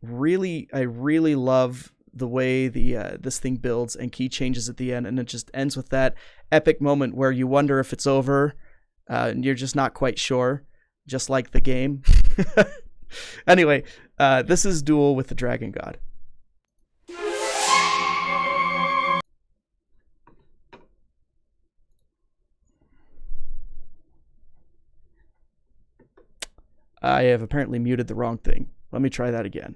really love the way this thing builds and key changes at the end, and it just ends with that epic moment where you wonder if it's over, and you're just not quite sure, just like the game. Anyway, this is Duel with the Dragon God. I have apparently muted the wrong thing. Let me try that again.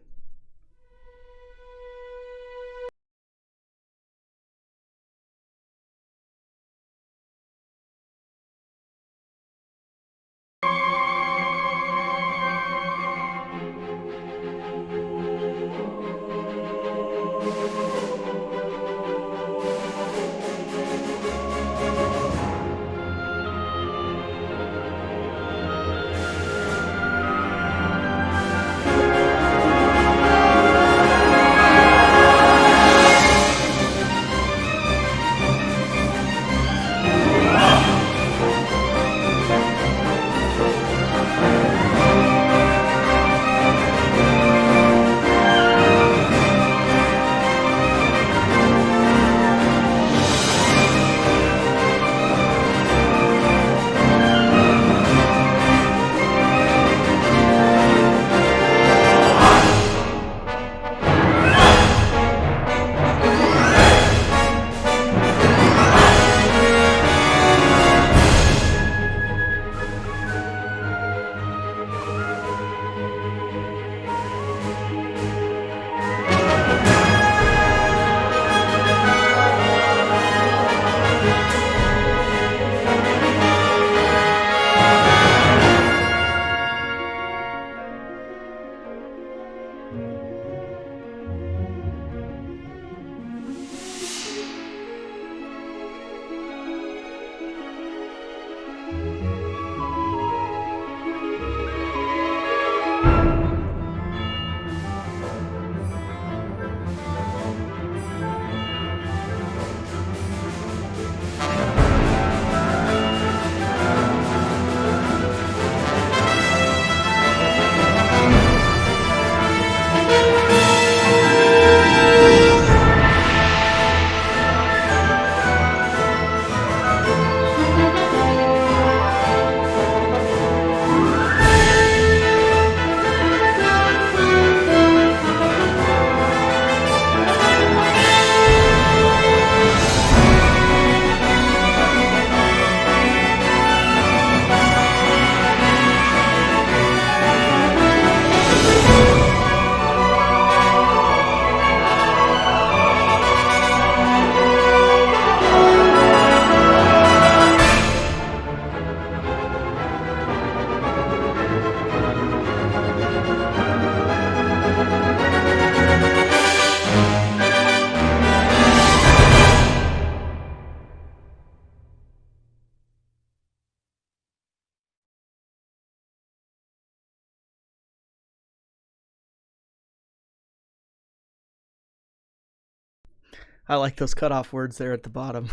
I like those cutoff words there at the bottom.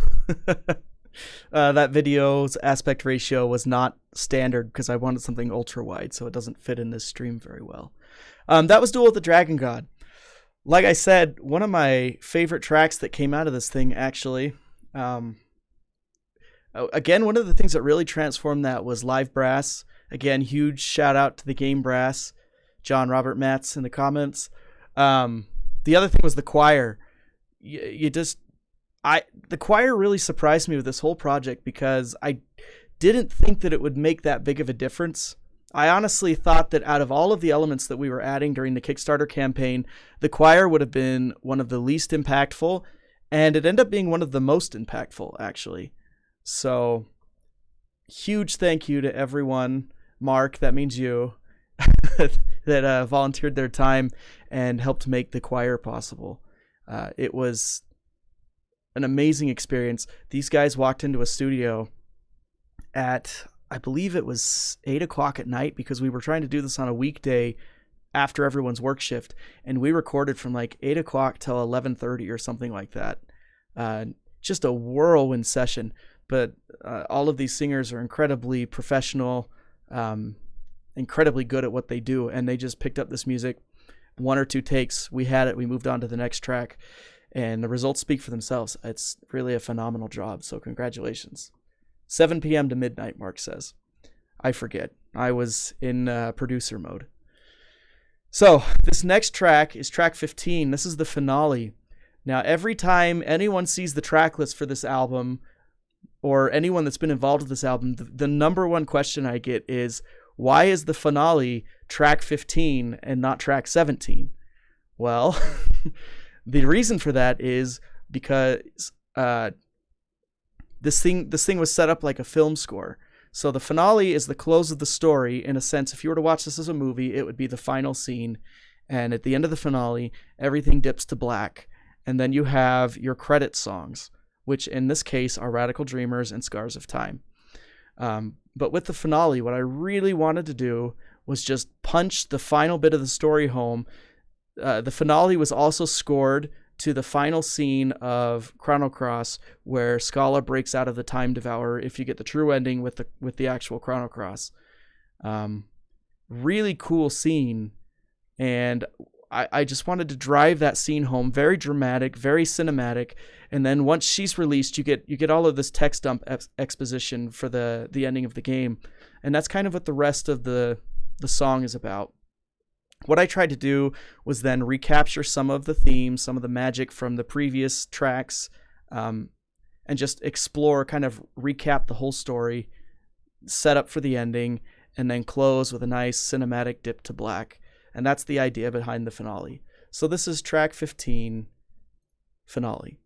That video's aspect ratio was not standard because I wanted something ultra wide, so it doesn't fit in this stream very well. That was Duel with the Dragon God. Like I said, one of my favorite tracks that came out of this thing, actually. Again, one of the things that really transformed that was live brass. Again, huge shout out to the game brass, John Robert Matz in the comments. The other thing was the choir. The choir really surprised me with this whole project because I didn't think that it would make that big of a difference. I honestly thought that out of all of the elements that we were adding during the Kickstarter campaign, the choir would have been one of the least impactful, and it ended up being one of the most impactful, actually. So, huge thank you to everyone, Mark, that means you, that volunteered their time and helped make the choir possible. It was an amazing experience. These guys walked into a studio at, I believe it was 8 o'clock at night, because we were trying to do this on a weekday after everyone's work shift, and we recorded from like 8 o'clock till 11:30 or something like that. Just a whirlwind session, but all of these singers are incredibly professional, incredibly good at what they do, and they just picked up this music. 1 or 2 takes, we had it, we moved on to the next track, and the results speak for themselves. It's really a phenomenal job, so congratulations. 7 p.m. to midnight, Mark says. I forget. I was in producer mode. So, this next track is track 15. This is the finale. Now, every time anyone sees the track list for this album, or anyone that's been involved with this album, the number one question I get is, why is the finale track 15 and not track 17? Well, the reason for that is because this thing was set up like a film score. So the finale is the close of the story. In a sense, if you were to watch this as a movie, it would be the final scene. And at the end of the finale, everything dips to black. And then you have your credit songs, which in this case are Radical Dreamers and Scars of Time. But with the finale, what I really wanted to do was just punch the final bit of the story home. The finale was also scored to the final scene of Chrono Cross, where Scala breaks out of the Time Devourer if you get the true ending with the actual Chrono Cross. Really cool scene, and I just wanted to drive that scene home. Very dramatic, very cinematic, and then once she's released, you get all of this text dump exposition for the ending of the game, and that's kind of what the rest of the song is about. What I tried to do was then recapture some of the themes, some of the magic from the previous tracks, and just explore, kind of recap the whole story, set up for the ending, and then close with a nice cinematic dip to black. And that's the idea behind the finale. So this is track 15, finale.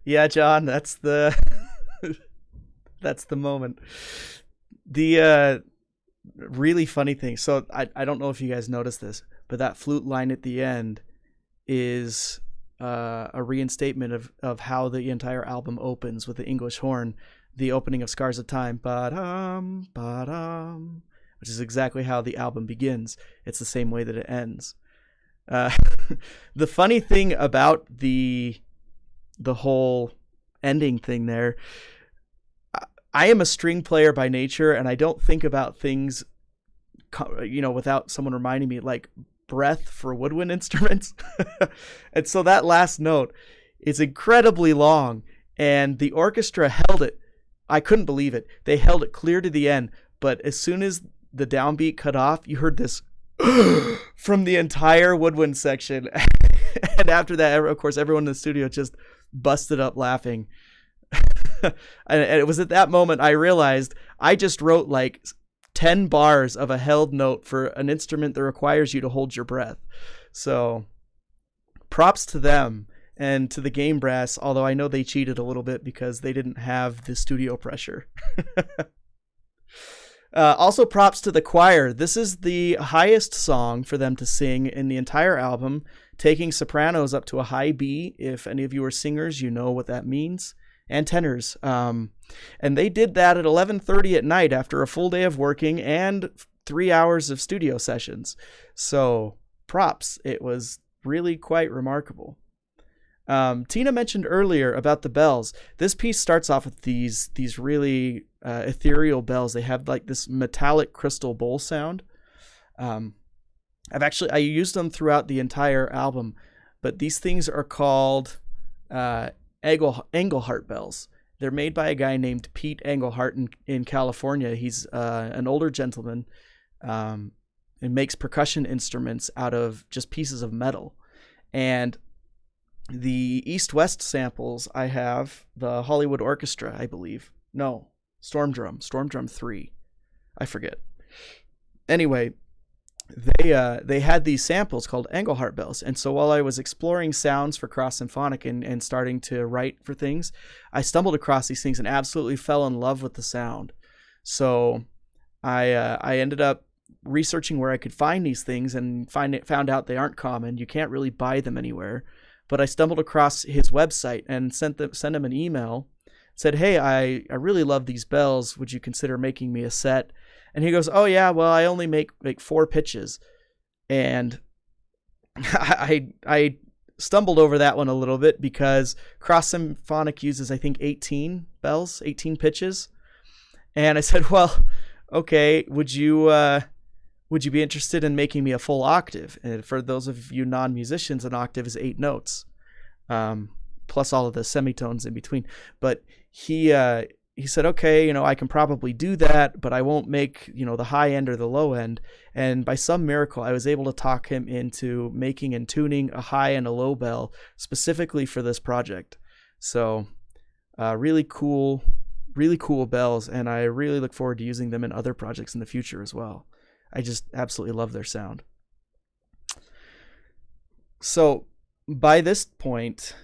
Yeah, John, that's the that's the moment. The really funny thing. So I don't know if you guys noticed this, but that flute line at the end is a reinstatement of how the entire album opens with the English horn, the opening of Scars of Time, ba-dum, ba-dum, which is exactly how the album begins. It's the same way that it ends. Uh, the funny thing about the whole ending thing there, I am a string player by nature, and I don't think about things, without someone reminding me, like breath for woodwind instruments. And so that last note is incredibly long, and the orchestra held it. I couldn't believe it. They held it clear to the end, but as soon as the downbeat cut off, you heard this from the entire woodwind section. And after that, of course, everyone in the studio just busted up laughing. And it was at that moment I realized I just wrote like 10 bars of a held note for an instrument that requires you to hold your breath. So props to them and to the game brass, although I know they cheated a little bit because they didn't have the studio pressure. Also props to the choir. This is the highest song for them to sing in the entire album, taking sopranos up to a high B. If any of you are singers, you know what that means. And tenors. And they did that at 11:30 at night after a full day of working and 3 hours of studio sessions. So props. It was really quite remarkable. Tina mentioned earlier about the bells. This piece starts off with these really ethereal bells. They have like this metallic crystal bowl sound. I used them throughout the entire album, but these things are called Engelhart bells. They're made by a guy named Pete Engelhart in California. He's an older gentleman and makes percussion instruments out of just pieces of metal. And the East-West samples, I have the Hollywood Orchestra, I believe. No, Storm Drum 3. I forget. Anyway, they had these samples called Engelhart bells. And so while I was exploring sounds for Cross Symphonic and starting to write for things, I stumbled across these things and absolutely fell in love with the sound. So I ended up researching where I could find these things and found out they aren't common. You can't really buy them anywhere. But I stumbled across his website and sent him an email, said, "Hey, I really love these bells. Would you consider making me a set?" And he goes, "Oh yeah, well, I only make 4 pitches." And I stumbled over that one a little bit because Cross Symphonic uses, I think, 18 bells, 18 pitches. And I said, "Well, okay, would you be interested in making me a full octave?" And for those of you non-musicians, an octave is 8 notes, plus all of the semitones in between. But he said, "Okay, I can probably do that, but I won't make, the high end or the low end." And by some miracle, I was able to talk him into making and tuning a high and a low bell specifically for this project. So really cool bells, and I really look forward to using them in other projects in the future as well. I just absolutely love their sound. So by this point,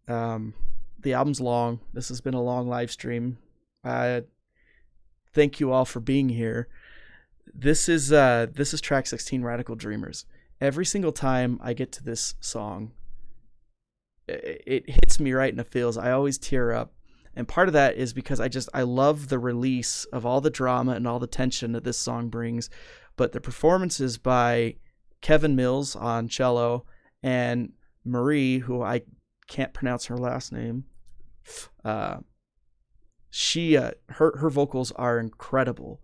the album's long. This has been a long live stream. Thank you all for being here. This is track 16, Radical Dreamers. Every single time I get to this song, it hits me right in the feels. I always tear up. And part of that is because I love the release of all the drama and all the tension that this song brings. But the performances by Kevin Mills on cello and Marie, who I can't pronounce her last name, her vocals are incredible,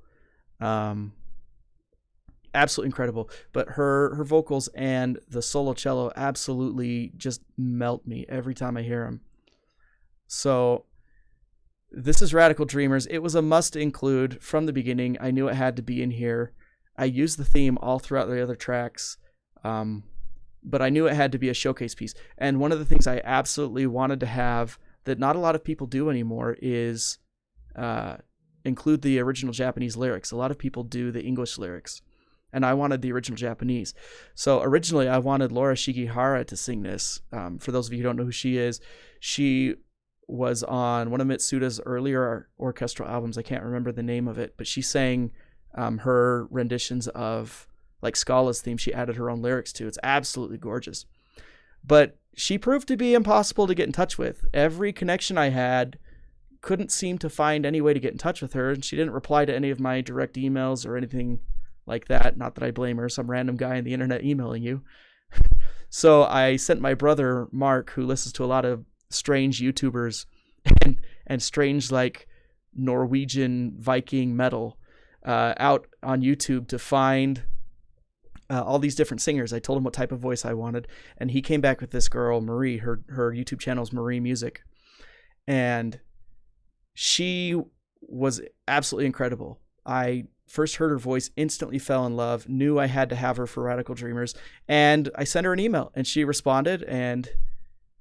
absolutely incredible. But her vocals and the solo cello absolutely just melt me every time I hear them. So this is Radical Dreamers. It was a must include from the beginning. I knew it had to be in here. I used the theme all throughout the other tracks, but I knew it had to be a showcase piece. And one of the things I absolutely wanted to have that not a lot of people do anymore is include the original Japanese lyrics. A lot of people do the English lyrics. and I wanted the original Japanese. So originally I wanted Laura Shigihara to sing this. For those of you who don't know who she is, she was on one of Mitsuda's earlier orchestral albums. I can't remember the name of it, but she sang her renditions of like Scala's theme. She added her own lyrics to. It's absolutely gorgeous. But she proved to be impossible to get in touch with. Every connection I had couldn't seem to find any way to get in touch with her, and she didn't reply to any of my direct emails or anything like that. Not that I blame her, some random guy on the internet emailing you. So I sent my brother Mark, who listens to a lot of strange YouTubers and strange like Norwegian Viking metal, out on YouTube to find all these different singers. I told him what type of voice I wanted, and he came back with this girl, Marie. Her YouTube channel is Marie Music, and she was absolutely incredible. I first heard her voice, instantly fell in love, knew I had to have her for Radical Dreamers, and I sent her an email, and she responded, and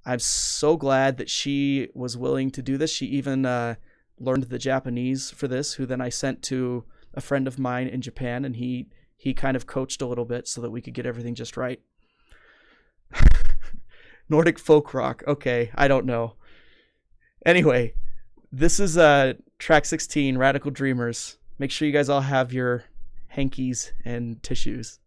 I'm so glad that she was willing to do this. She even learned the Japanese for this, who then I sent to a friend of mine in Japan, and he kind of coached a little bit so that we could get everything just right. Nordic folk rock. Okay, I don't know. Anyway, this is track 16, Radical Dreamers. Make sure you guys all have your hankies and tissues.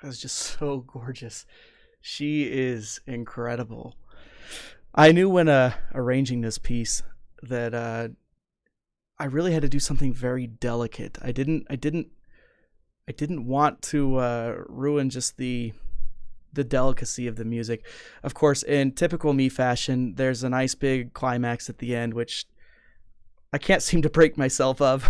That was just so gorgeous. She is incredible. I knew when arranging this piece that I really had to do something very delicate. I didn't want to ruin just the delicacy of the music. Of course, in typical me fashion, there's a nice big climax at the end, which I can't seem to break myself of.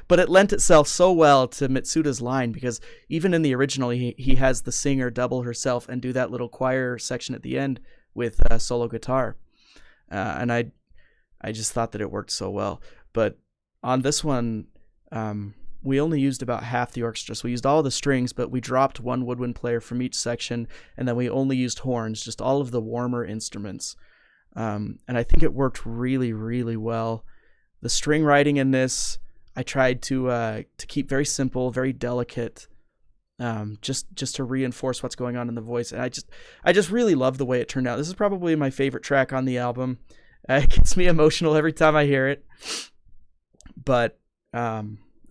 But it lent itself so well to Mitsuda's line, because even in the original, he has the singer double herself and do that little choir section at the end with solo guitar. And I just thought that it worked so well. But on this one, we only used about half the orchestra. So we used all the strings, but we dropped one woodwind player from each section, and then we only used horns, just all of the warmer instruments. And I think it worked really, really well. The string writing in this, I tried to keep very simple, very delicate, just to reinforce what's going on in the voice. And I just really love the way it turned out. This is probably my favorite track on the album. It gets me emotional every time I hear it. But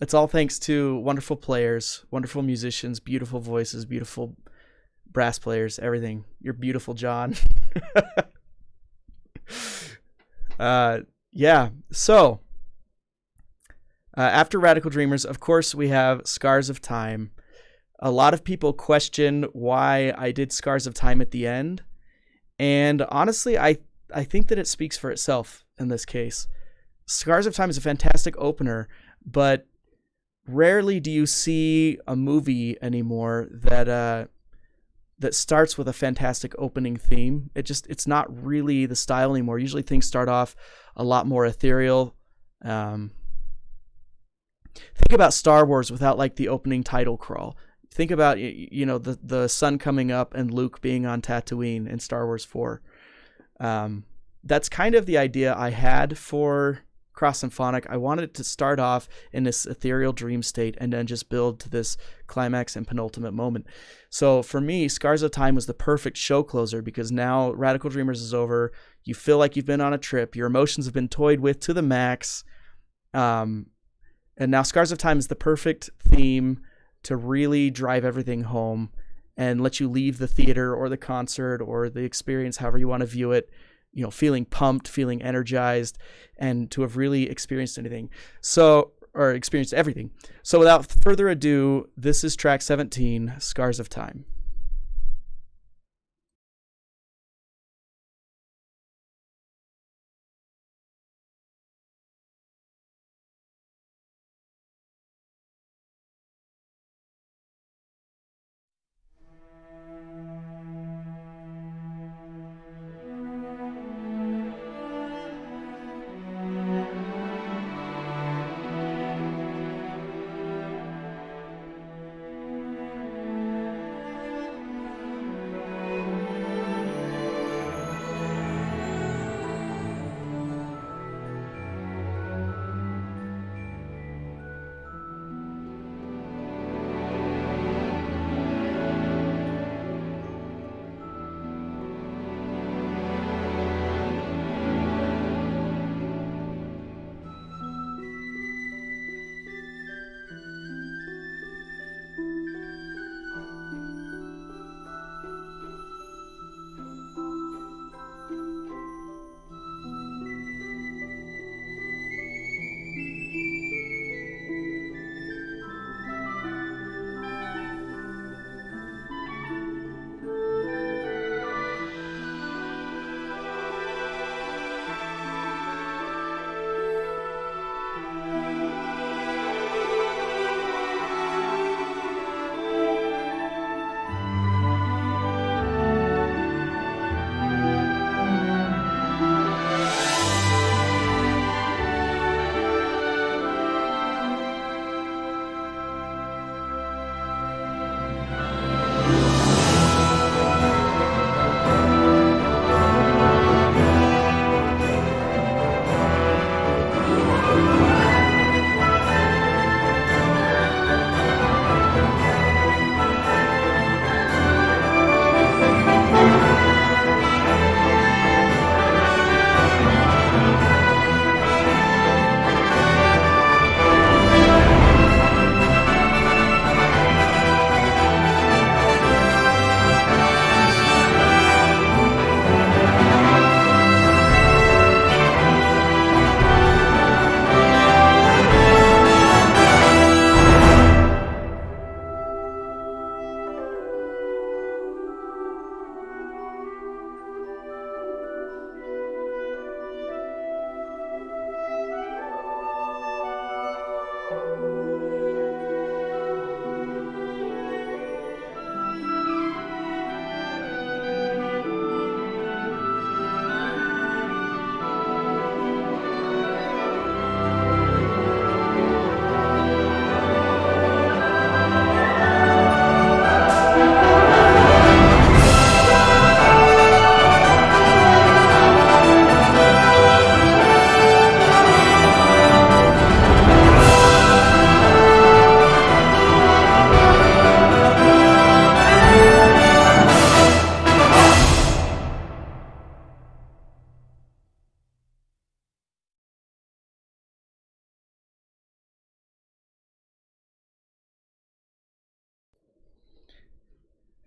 it's all thanks to wonderful players, wonderful musicians, beautiful voices, beautiful brass players, everything. You're beautiful, John. Yeah. So after Radical Dreamers, of course, we have Scars of Time. A lot of people question why I did Scars of Time at the end. And honestly, I think that it speaks for itself in this case. Scars of Time is a fantastic opener, but rarely do you see a movie anymore that starts with a fantastic opening theme. It's not really the style anymore. Usually things start off a lot more ethereal. Think about Star Wars without like the opening title crawl. Think about the sun coming up and Luke being on Tatooine in Star Wars 4. That's kind of the idea I had for Cross Symphonic. I wanted it to start off in this ethereal dream state and then just build to this climax and penultimate moment. So for me, Scars of Time was the perfect show closer, because now Radical Dreamers is over. You feel like you've been on a trip. Your emotions have been toyed with to the max. And now Scars of Time is the perfect theme to really drive everything home and let you leave the theater or the concert or the experience, however you want to view it, feeling pumped, feeling energized, and to have really experienced anything. Or experienced everything. So without further ado, this is track 17, Scars of Time.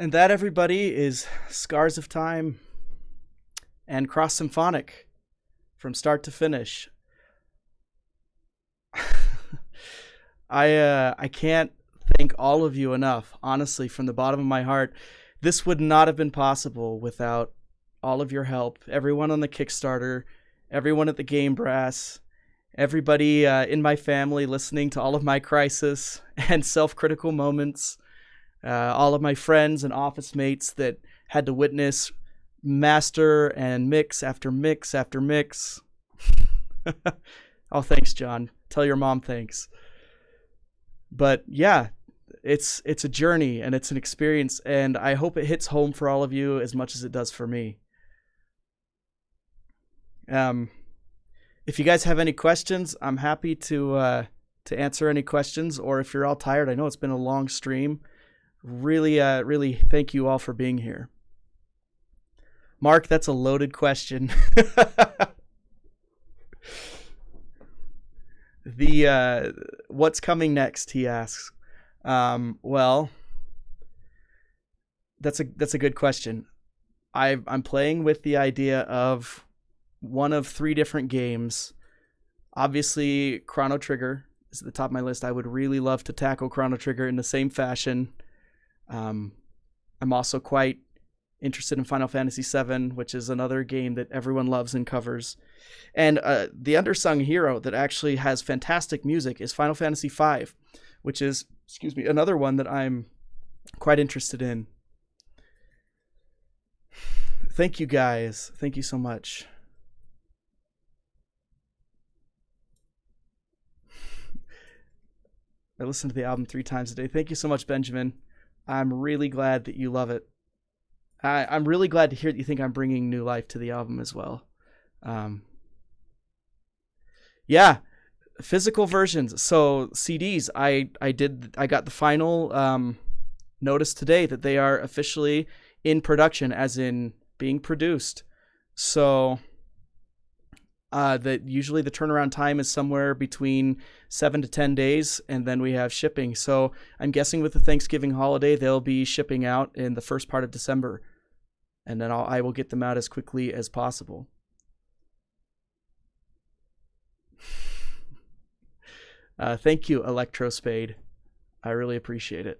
And that, everybody, is Scars of Time and Cross Symphonic from start to finish. I can't thank all of you enough, honestly, from the bottom of my heart. This would not have been possible without all of your help. Everyone on the Kickstarter, everyone at the Game Brass, everybody in my family listening to all of my crisis and self-critical moments, all of my friends and office mates that had to witness master and mix after mix after mix. Oh, thanks, John. Tell your mom thanks. But yeah, it's a journey and it's an experience, and I hope it hits home for all of you as much as it does for me. If you guys have any questions, I'm happy to answer any questions, or if you're all tired, I know it's been a long stream. Really thank you all for being here. Mark, that's a loaded question. What's coming next, he asks. Well, that's a good question. I'm playing with the idea of one of 3 different games. Obviously, Chrono Trigger is at the top of my list. I would really love to tackle Chrono Trigger in the same fashion. I'm also quite interested in Final Fantasy VII, which is another game that everyone loves and covers. And the undersung hero that actually has fantastic music is Final Fantasy V, which is, another one that I'm quite interested in. Thank you, guys. Thank you so much. I listened to the album 3 times a day. Thank you so much, Benjamin. I'm really glad that you love it. I'm really glad to hear that you think I'm bringing new life to the album as well. Yeah, physical versions. So CDs, I got the final notice today that they are officially in production, as in being produced. So that usually the turnaround time is somewhere between 7 to 10 days, and then we have shipping. So I'm guessing with the Thanksgiving holiday, they'll be shipping out in the first part of December, and then I will get them out as quickly as possible. Thank you, Electrospade. I really appreciate it.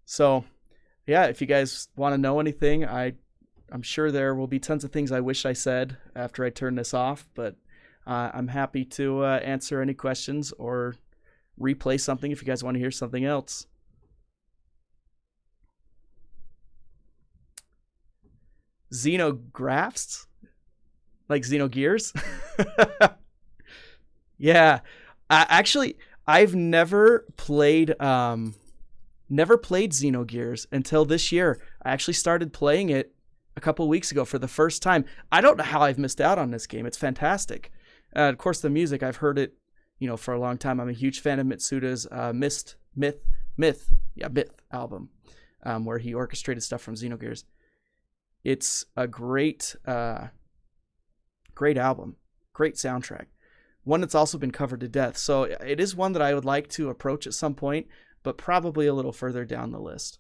So, yeah, if you guys want to know anything, I'm sure there will be tons of things I wish I said after I turn this off, but I'm happy to answer any questions or replay something if you guys want to hear something else. Xenographs? Like Xenogears? Yeah. Actually, I've never played Xenogears until this year. I actually started playing it a couple weeks ago for the first time. I don't know how I've missed out on this game. It's fantastic. Of course, the music, I've heard it, for a long time. I'm a huge fan of Mitsuda's Myth album, where he orchestrated stuff from Xenogears. It's a great album, great soundtrack. One that's also been covered to death. So it is one that I would like to approach at some point, but probably a little further down the list.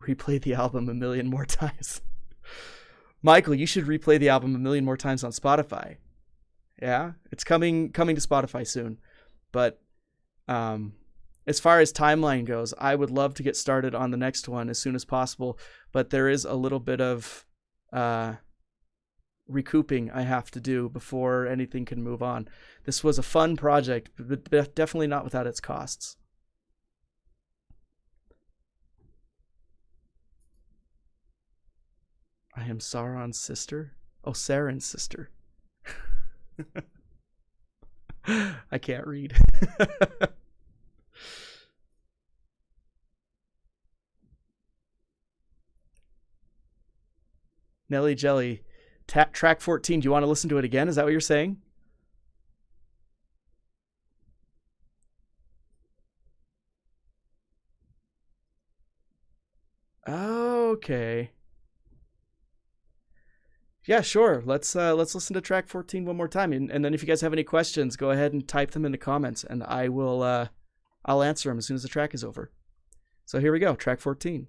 Replay the album a million more times. Michael, you should replay the album a million more times on Spotify. Yeah, it's coming to Spotify soon. But as far as timeline goes, I would love to get started on the next one as soon as possible. But there is a little bit of recouping I have to do before anything can move on. This was a fun project, but definitely not without its costs. I am Sauron's sister? Oh, Saren's sister. I can't read. Nelly Jelly. Track 14. Do you want to listen to it again? Is that what you're saying? Okay. Yeah, sure. Let's listen to track 14 one more time, and then if you guys have any questions, go ahead and type them in the comments, and I'll answer them as soon as the track is over. So here we go, track 14.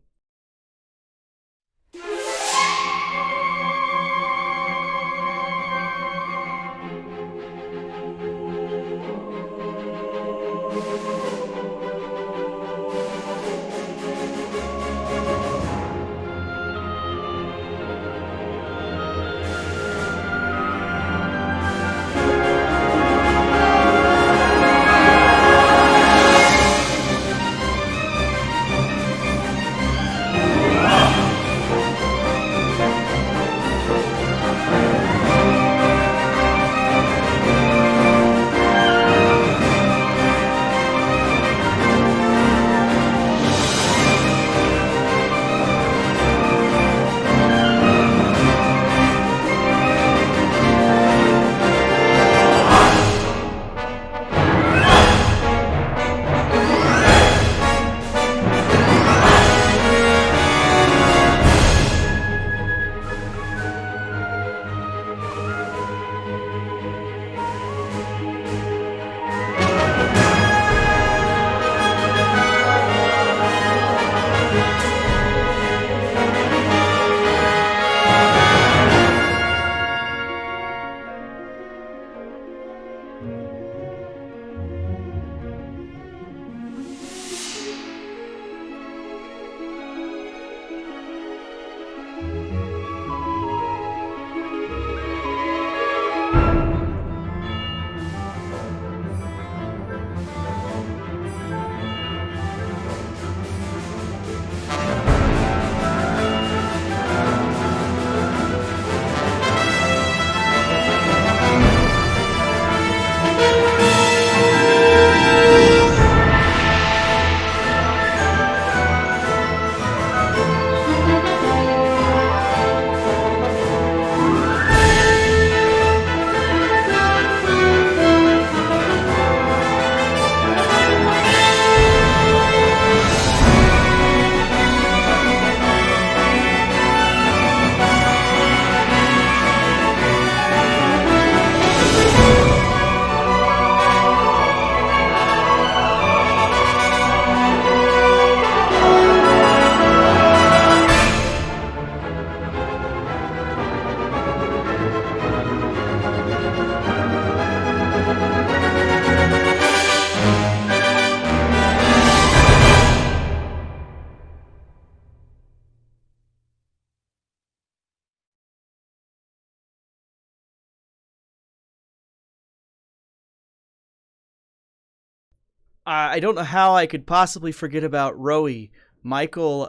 I don't know how I could possibly forget about Rowie. Michael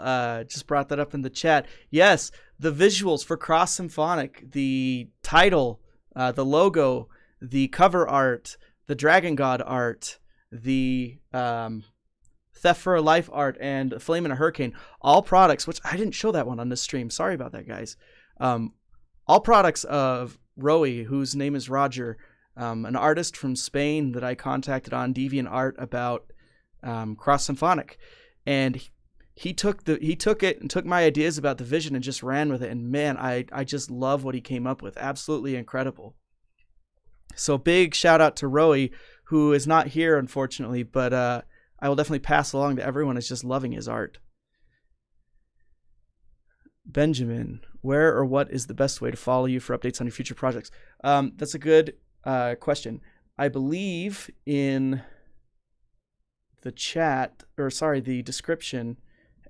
just brought that up in the chat. Yes, the visuals for Cross Symphonic, the title, the logo, the cover art, the Dragon God art, the Theft for a Life art, and Flame in a Hurricane, all products, which I didn't show that one on this stream. Sorry about that, guys. All products of Rowie, whose name is Roger, an artist from Spain that I contacted on DeviantArt about Cross Symphonic, and he took it and took my ideas about the vision and just ran with it. And man, I just love what he came up with. Absolutely incredible. So big shout out to Rowie, who is not here unfortunately, but I will definitely pass along to everyone is just loving his art. Benjamin, where or what is the best way to follow you for updates on your future projects? That's a good question. I believe in the chat, or sorry, the description,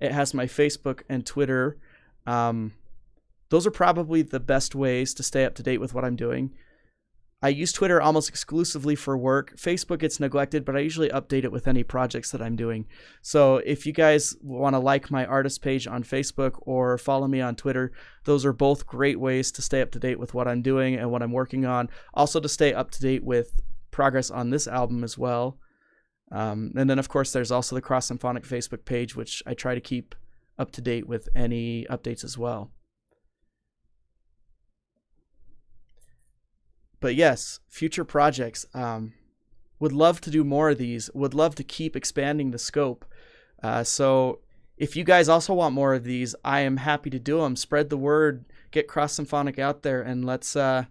it has my Facebook and Twitter. those are probably the best ways to stay up to date with what I'm doing. I use Twitter almost exclusively for work. Facebook gets neglected, but I usually update it with any projects that I'm doing. So if you guys want to like my artist page on Facebook or follow me on Twitter, those are both great ways to stay up to date with what I'm doing and what I'm working on. Also to stay up to date with progress on this album as well. And then, of course, there's also the Cross Symphonic Facebook page, which I try to keep up to date with any updates as well. But yes, future projects. Would love to do more of these. Would love to keep expanding the scope. So if you guys also want more of these, I am happy to do them. Spread the word. Get Cross Symphonic out there, and let's get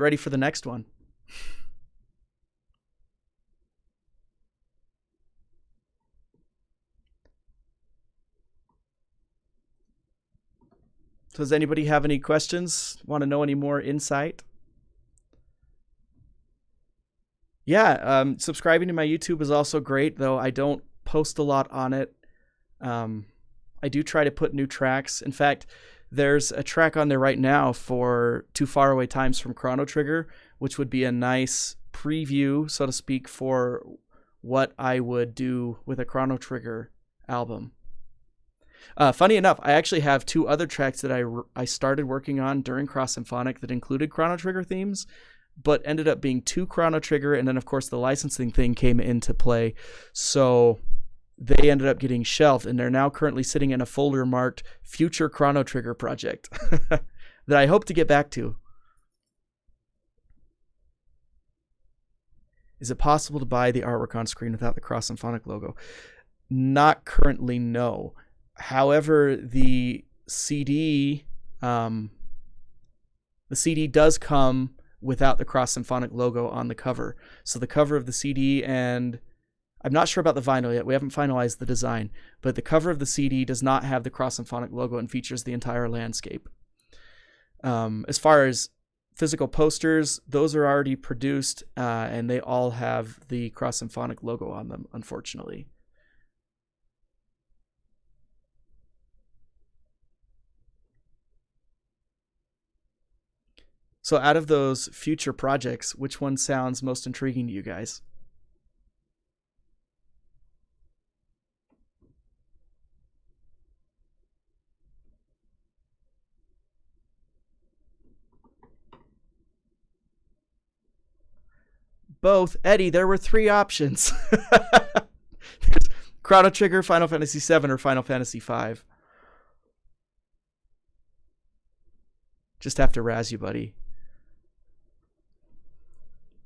ready for the next one. Does anybody have any questions? Want to know any more insight? Yeah, subscribing to my YouTube is also great, though I don't post a lot on it. I do try to put new tracks. In fact, there's a track on there right now for Too Far Away Times from Chrono Trigger, which would be a nice preview, so to speak, for what I would do with a Chrono Trigger album. Funny enough, I actually have two other tracks that I started working on during Cross Symphonic that included Chrono Trigger themes, but ended up being too Chrono Trigger, and then of course the licensing thing came into play, so they ended up getting shelved, and they're now currently sitting in a folder marked Future Chrono Trigger Project that I hope to get back to. Is it possible to buy the artwork on screen without the Cross Symphonic logo? Not currently, no. However, the CD does come without the Cross Symphonic logo on the cover. So the cover of the CD, and I'm not sure about the vinyl yet. We haven't finalized the design, but the cover of the CD does not have the Cross Symphonic logo and features the entire landscape. As far as physical posters, those are already produced, and they all have the Cross Symphonic logo on them, unfortunately. So out of those future projects, which one sounds most intriguing to you guys? Both. Eddie, there were three options. There's Chrono Trigger, Final Fantasy VII, or Final Fantasy V. Just have to razz you, buddy.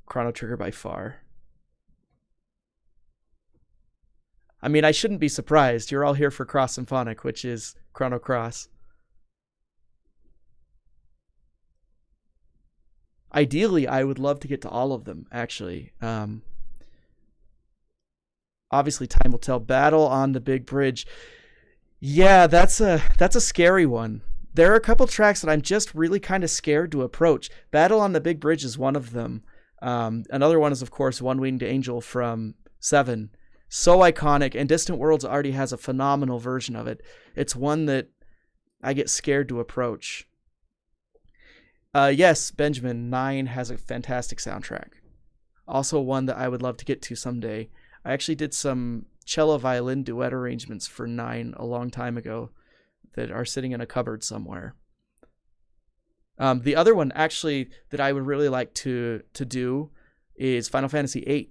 Chrono Trigger by far. I mean, I shouldn't be surprised. You're all here for Cross Symphonic, which is Chrono Cross. Ideally, I would love to get to all of them, actually. Obviously, time will tell. Battle on the Big Bridge. Yeah, that's a scary one. There are a couple tracks that I'm just really kind of scared to approach. Battle on the Big Bridge is one of them. Another one is, of course, One Winged Angel from 7. So iconic, and Distant Worlds already has a phenomenal version of it. It's one that I get scared to approach. Yes, Benjamin, 9 has a fantastic soundtrack. Also one that I would love to get to someday. I actually did some cello-violin duet arrangements for 9 a long time ago that are sitting in a cupboard somewhere. The other one, actually, that I would really like to do is Final Fantasy VIII.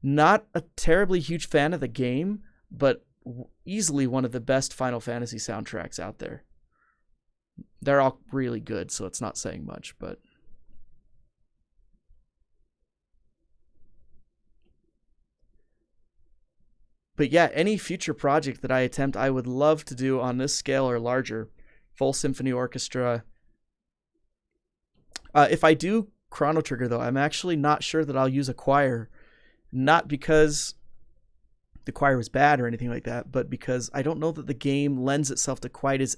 Not a terribly huge fan of the game, but easily one of the best Final Fantasy soundtracks out there. They're all really good, so it's not saying much, but... But yeah, any future project that I attempt, I would love to do on this scale or larger. Full symphony orchestra. If I do Chrono Trigger, though, I'm actually not sure that I'll use a choir. Not because the choir was bad or anything like that, but because I don't know that the game lends itself to quite as...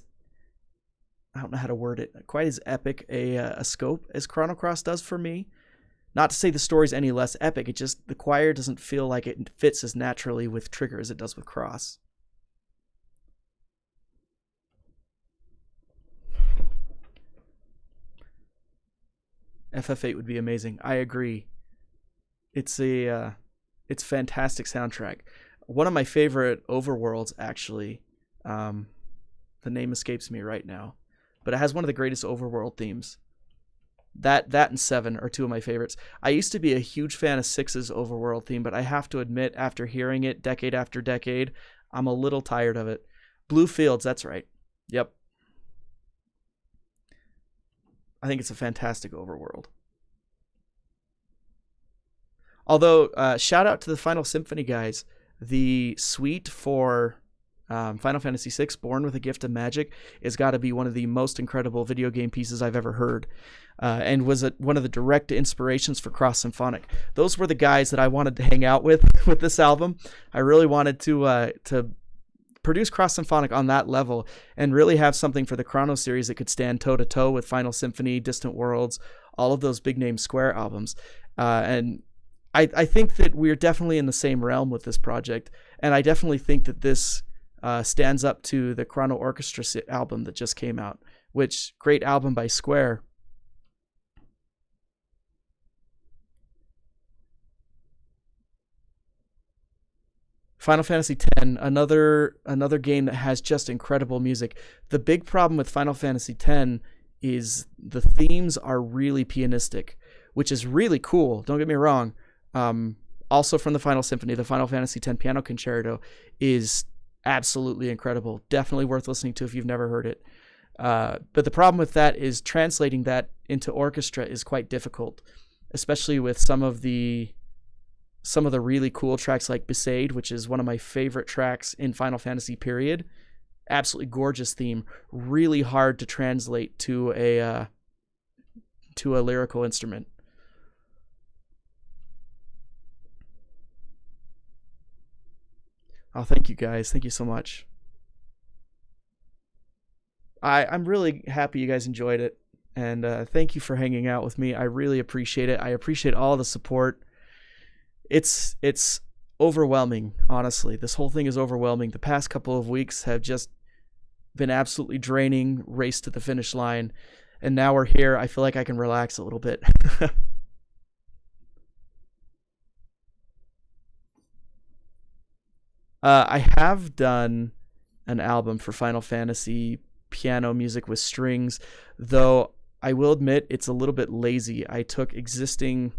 I don't know how to word it. Quite as epic a scope as Chrono Cross does for me. Not to say the story's any less epic, it just... the choir doesn't feel like it fits as naturally with Trigger as it does with Cross. FF8 would be amazing. I agree. It's a it's fantastic soundtrack. One of my favorite overworlds, actually. Um, the name escapes me right now, but it has one of the greatest overworld themes. That and Seven are two of my favorites. I used to be a huge fan of Six's overworld theme, but I have to admit, after hearing it decade after decade, I'm a little tired of it. Blue Fields, that's right. Yep, I think it's a fantastic overworld. Although, shout out to the Final Symphony guys. The suite for Final Fantasy VI, Born with a Gift of Magic, has got to be one of the most incredible video game pieces I've ever heard, and was one of the direct inspirations for Cross Symphonic. Those were the guys that I wanted to hang out with with this album. I really wanted to produce Cross Symphonic on that level and really have something for the Chrono series that could stand toe to toe with Final Symphony, Distant Worlds, all of those big name Square albums. And I think that we're definitely in the same realm with this project, and I definitely think that this stands up to the Chrono Orchestra album that just came out, which great album by Square. Final Fantasy X, another game that has just incredible music. The big problem with Final Fantasy X is the themes are really pianistic, which is really cool. Don't get me wrong. Also from the Final Symphony, the Final Fantasy X Piano Concerto is absolutely incredible. Definitely worth listening to if you've never heard it. But the problem with that is translating that into orchestra is quite difficult, especially with some of the really cool tracks like Besaid, which is one of my favorite tracks in Final Fantasy period. Absolutely gorgeous theme, really hard to translate to a lyrical instrument. Oh, thank you guys. Thank you so much. I'm really happy you guys enjoyed it. And thank you for hanging out with me. I really appreciate it. I appreciate all the support. It's overwhelming, honestly. This whole thing is overwhelming. The past couple of weeks have just been absolutely draining, race to the finish line. And now we're here. I feel like I can relax a little bit. I have done an album for Final Fantasy piano music with strings, though I will admit it's a little bit lazy. I took existing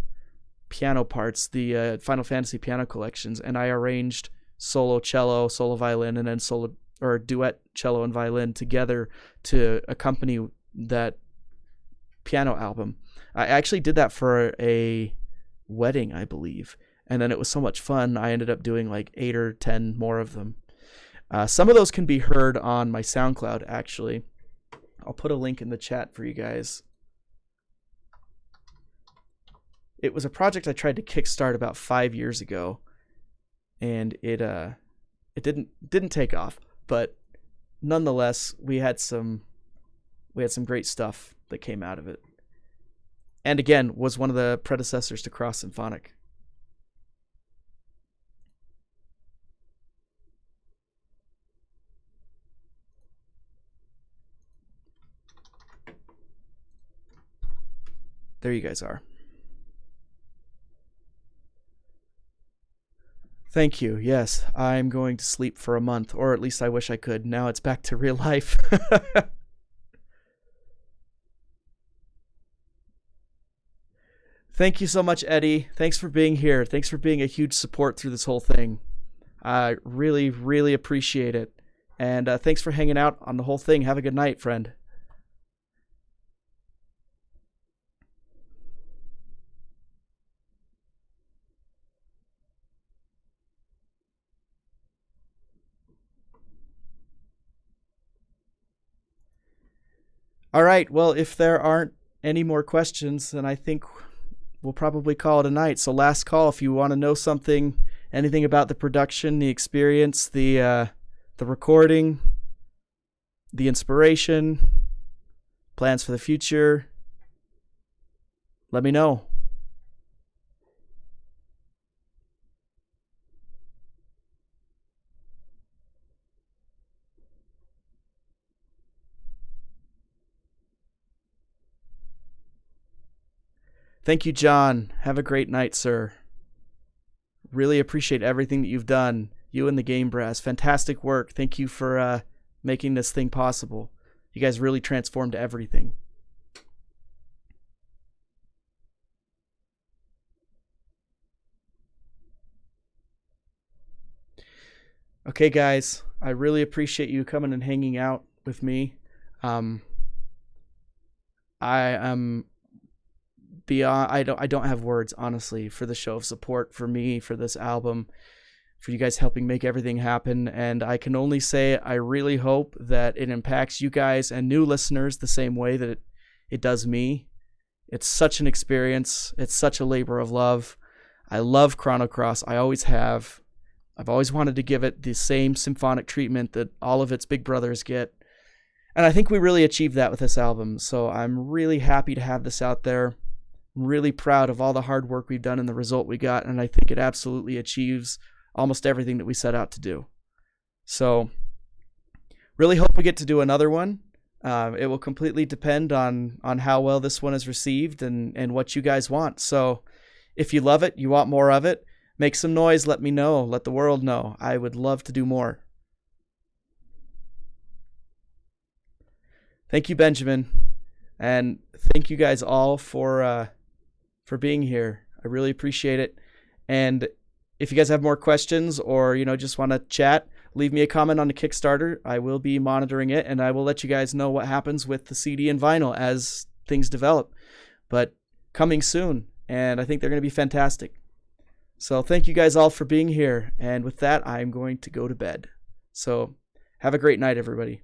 piano parts, the Final Fantasy piano collections, and I arranged solo cello, solo violin, and then solo or duet cello and violin together to accompany that piano album. I actually did that for a wedding, I believe, and then it was so much fun. I ended up doing like 8 or 10 more of them. Some of those can be heard on my SoundCloud, actually. I'll put a link in the chat for you guys. It was a project I tried to kickstart about 5 years ago, and it didn't take off. But nonetheless, we had some great stuff that came out of it. And again, was one of the predecessors to Cross Symphonic. There you guys are. Thank you. Yes, I'm going to sleep for a month, or at least I wish I could. Now it's back to real life. Thank you so much, Eddie. Thanks for being here. Thanks for being a huge support through this whole thing. I really, really appreciate it. And thanks for hanging out on the whole thing. Have a good night, friend. All right. Well, if there aren't any more questions, then I think we'll probably call it a night. So, last call. If you want to know something, anything about the production, the experience, the recording, the inspiration, plans for the future, let me know. Thank you, John. Have a great night, sir. Really appreciate everything that you've done. You and the Game Brass. Fantastic work. Thank you for making this thing possible. You guys really transformed everything. Okay, guys, I really appreciate you coming and hanging out with me. I am beyond. I don't have words, honestly, for the show of support for me, for this album, for you guys helping make everything happen. And I can only say I really hope that it impacts you guys and new listeners the same way that it does me. It's such an experience. It's such a labor of love. I love Chrono Cross. I always have. I've always wanted to give it the same symphonic treatment that all of its big brothers get. And I think we really achieved that with this album. So I'm really happy to have this out there. I'm really proud of all the hard work we've done and the result we got. And I think it absolutely achieves almost everything that we set out to do. So really hope we get to do another one. It will completely depend on how well this one is received and what you guys want. So if you love it, you want more of it, make some noise, let me know, let the world know. I would love to do more. Thank you, Benjamin. And thank you guys all for being here. I really appreciate it. And if you guys have more questions or, just want to chat, leave me a comment on the Kickstarter. I will be monitoring it, and I will let you guys know what happens with the CD and vinyl as things develop. But coming soon, and I think they're going to be fantastic. So thank you guys all for being here. And with that, I'm going to go to bed. So have a great night, everybody.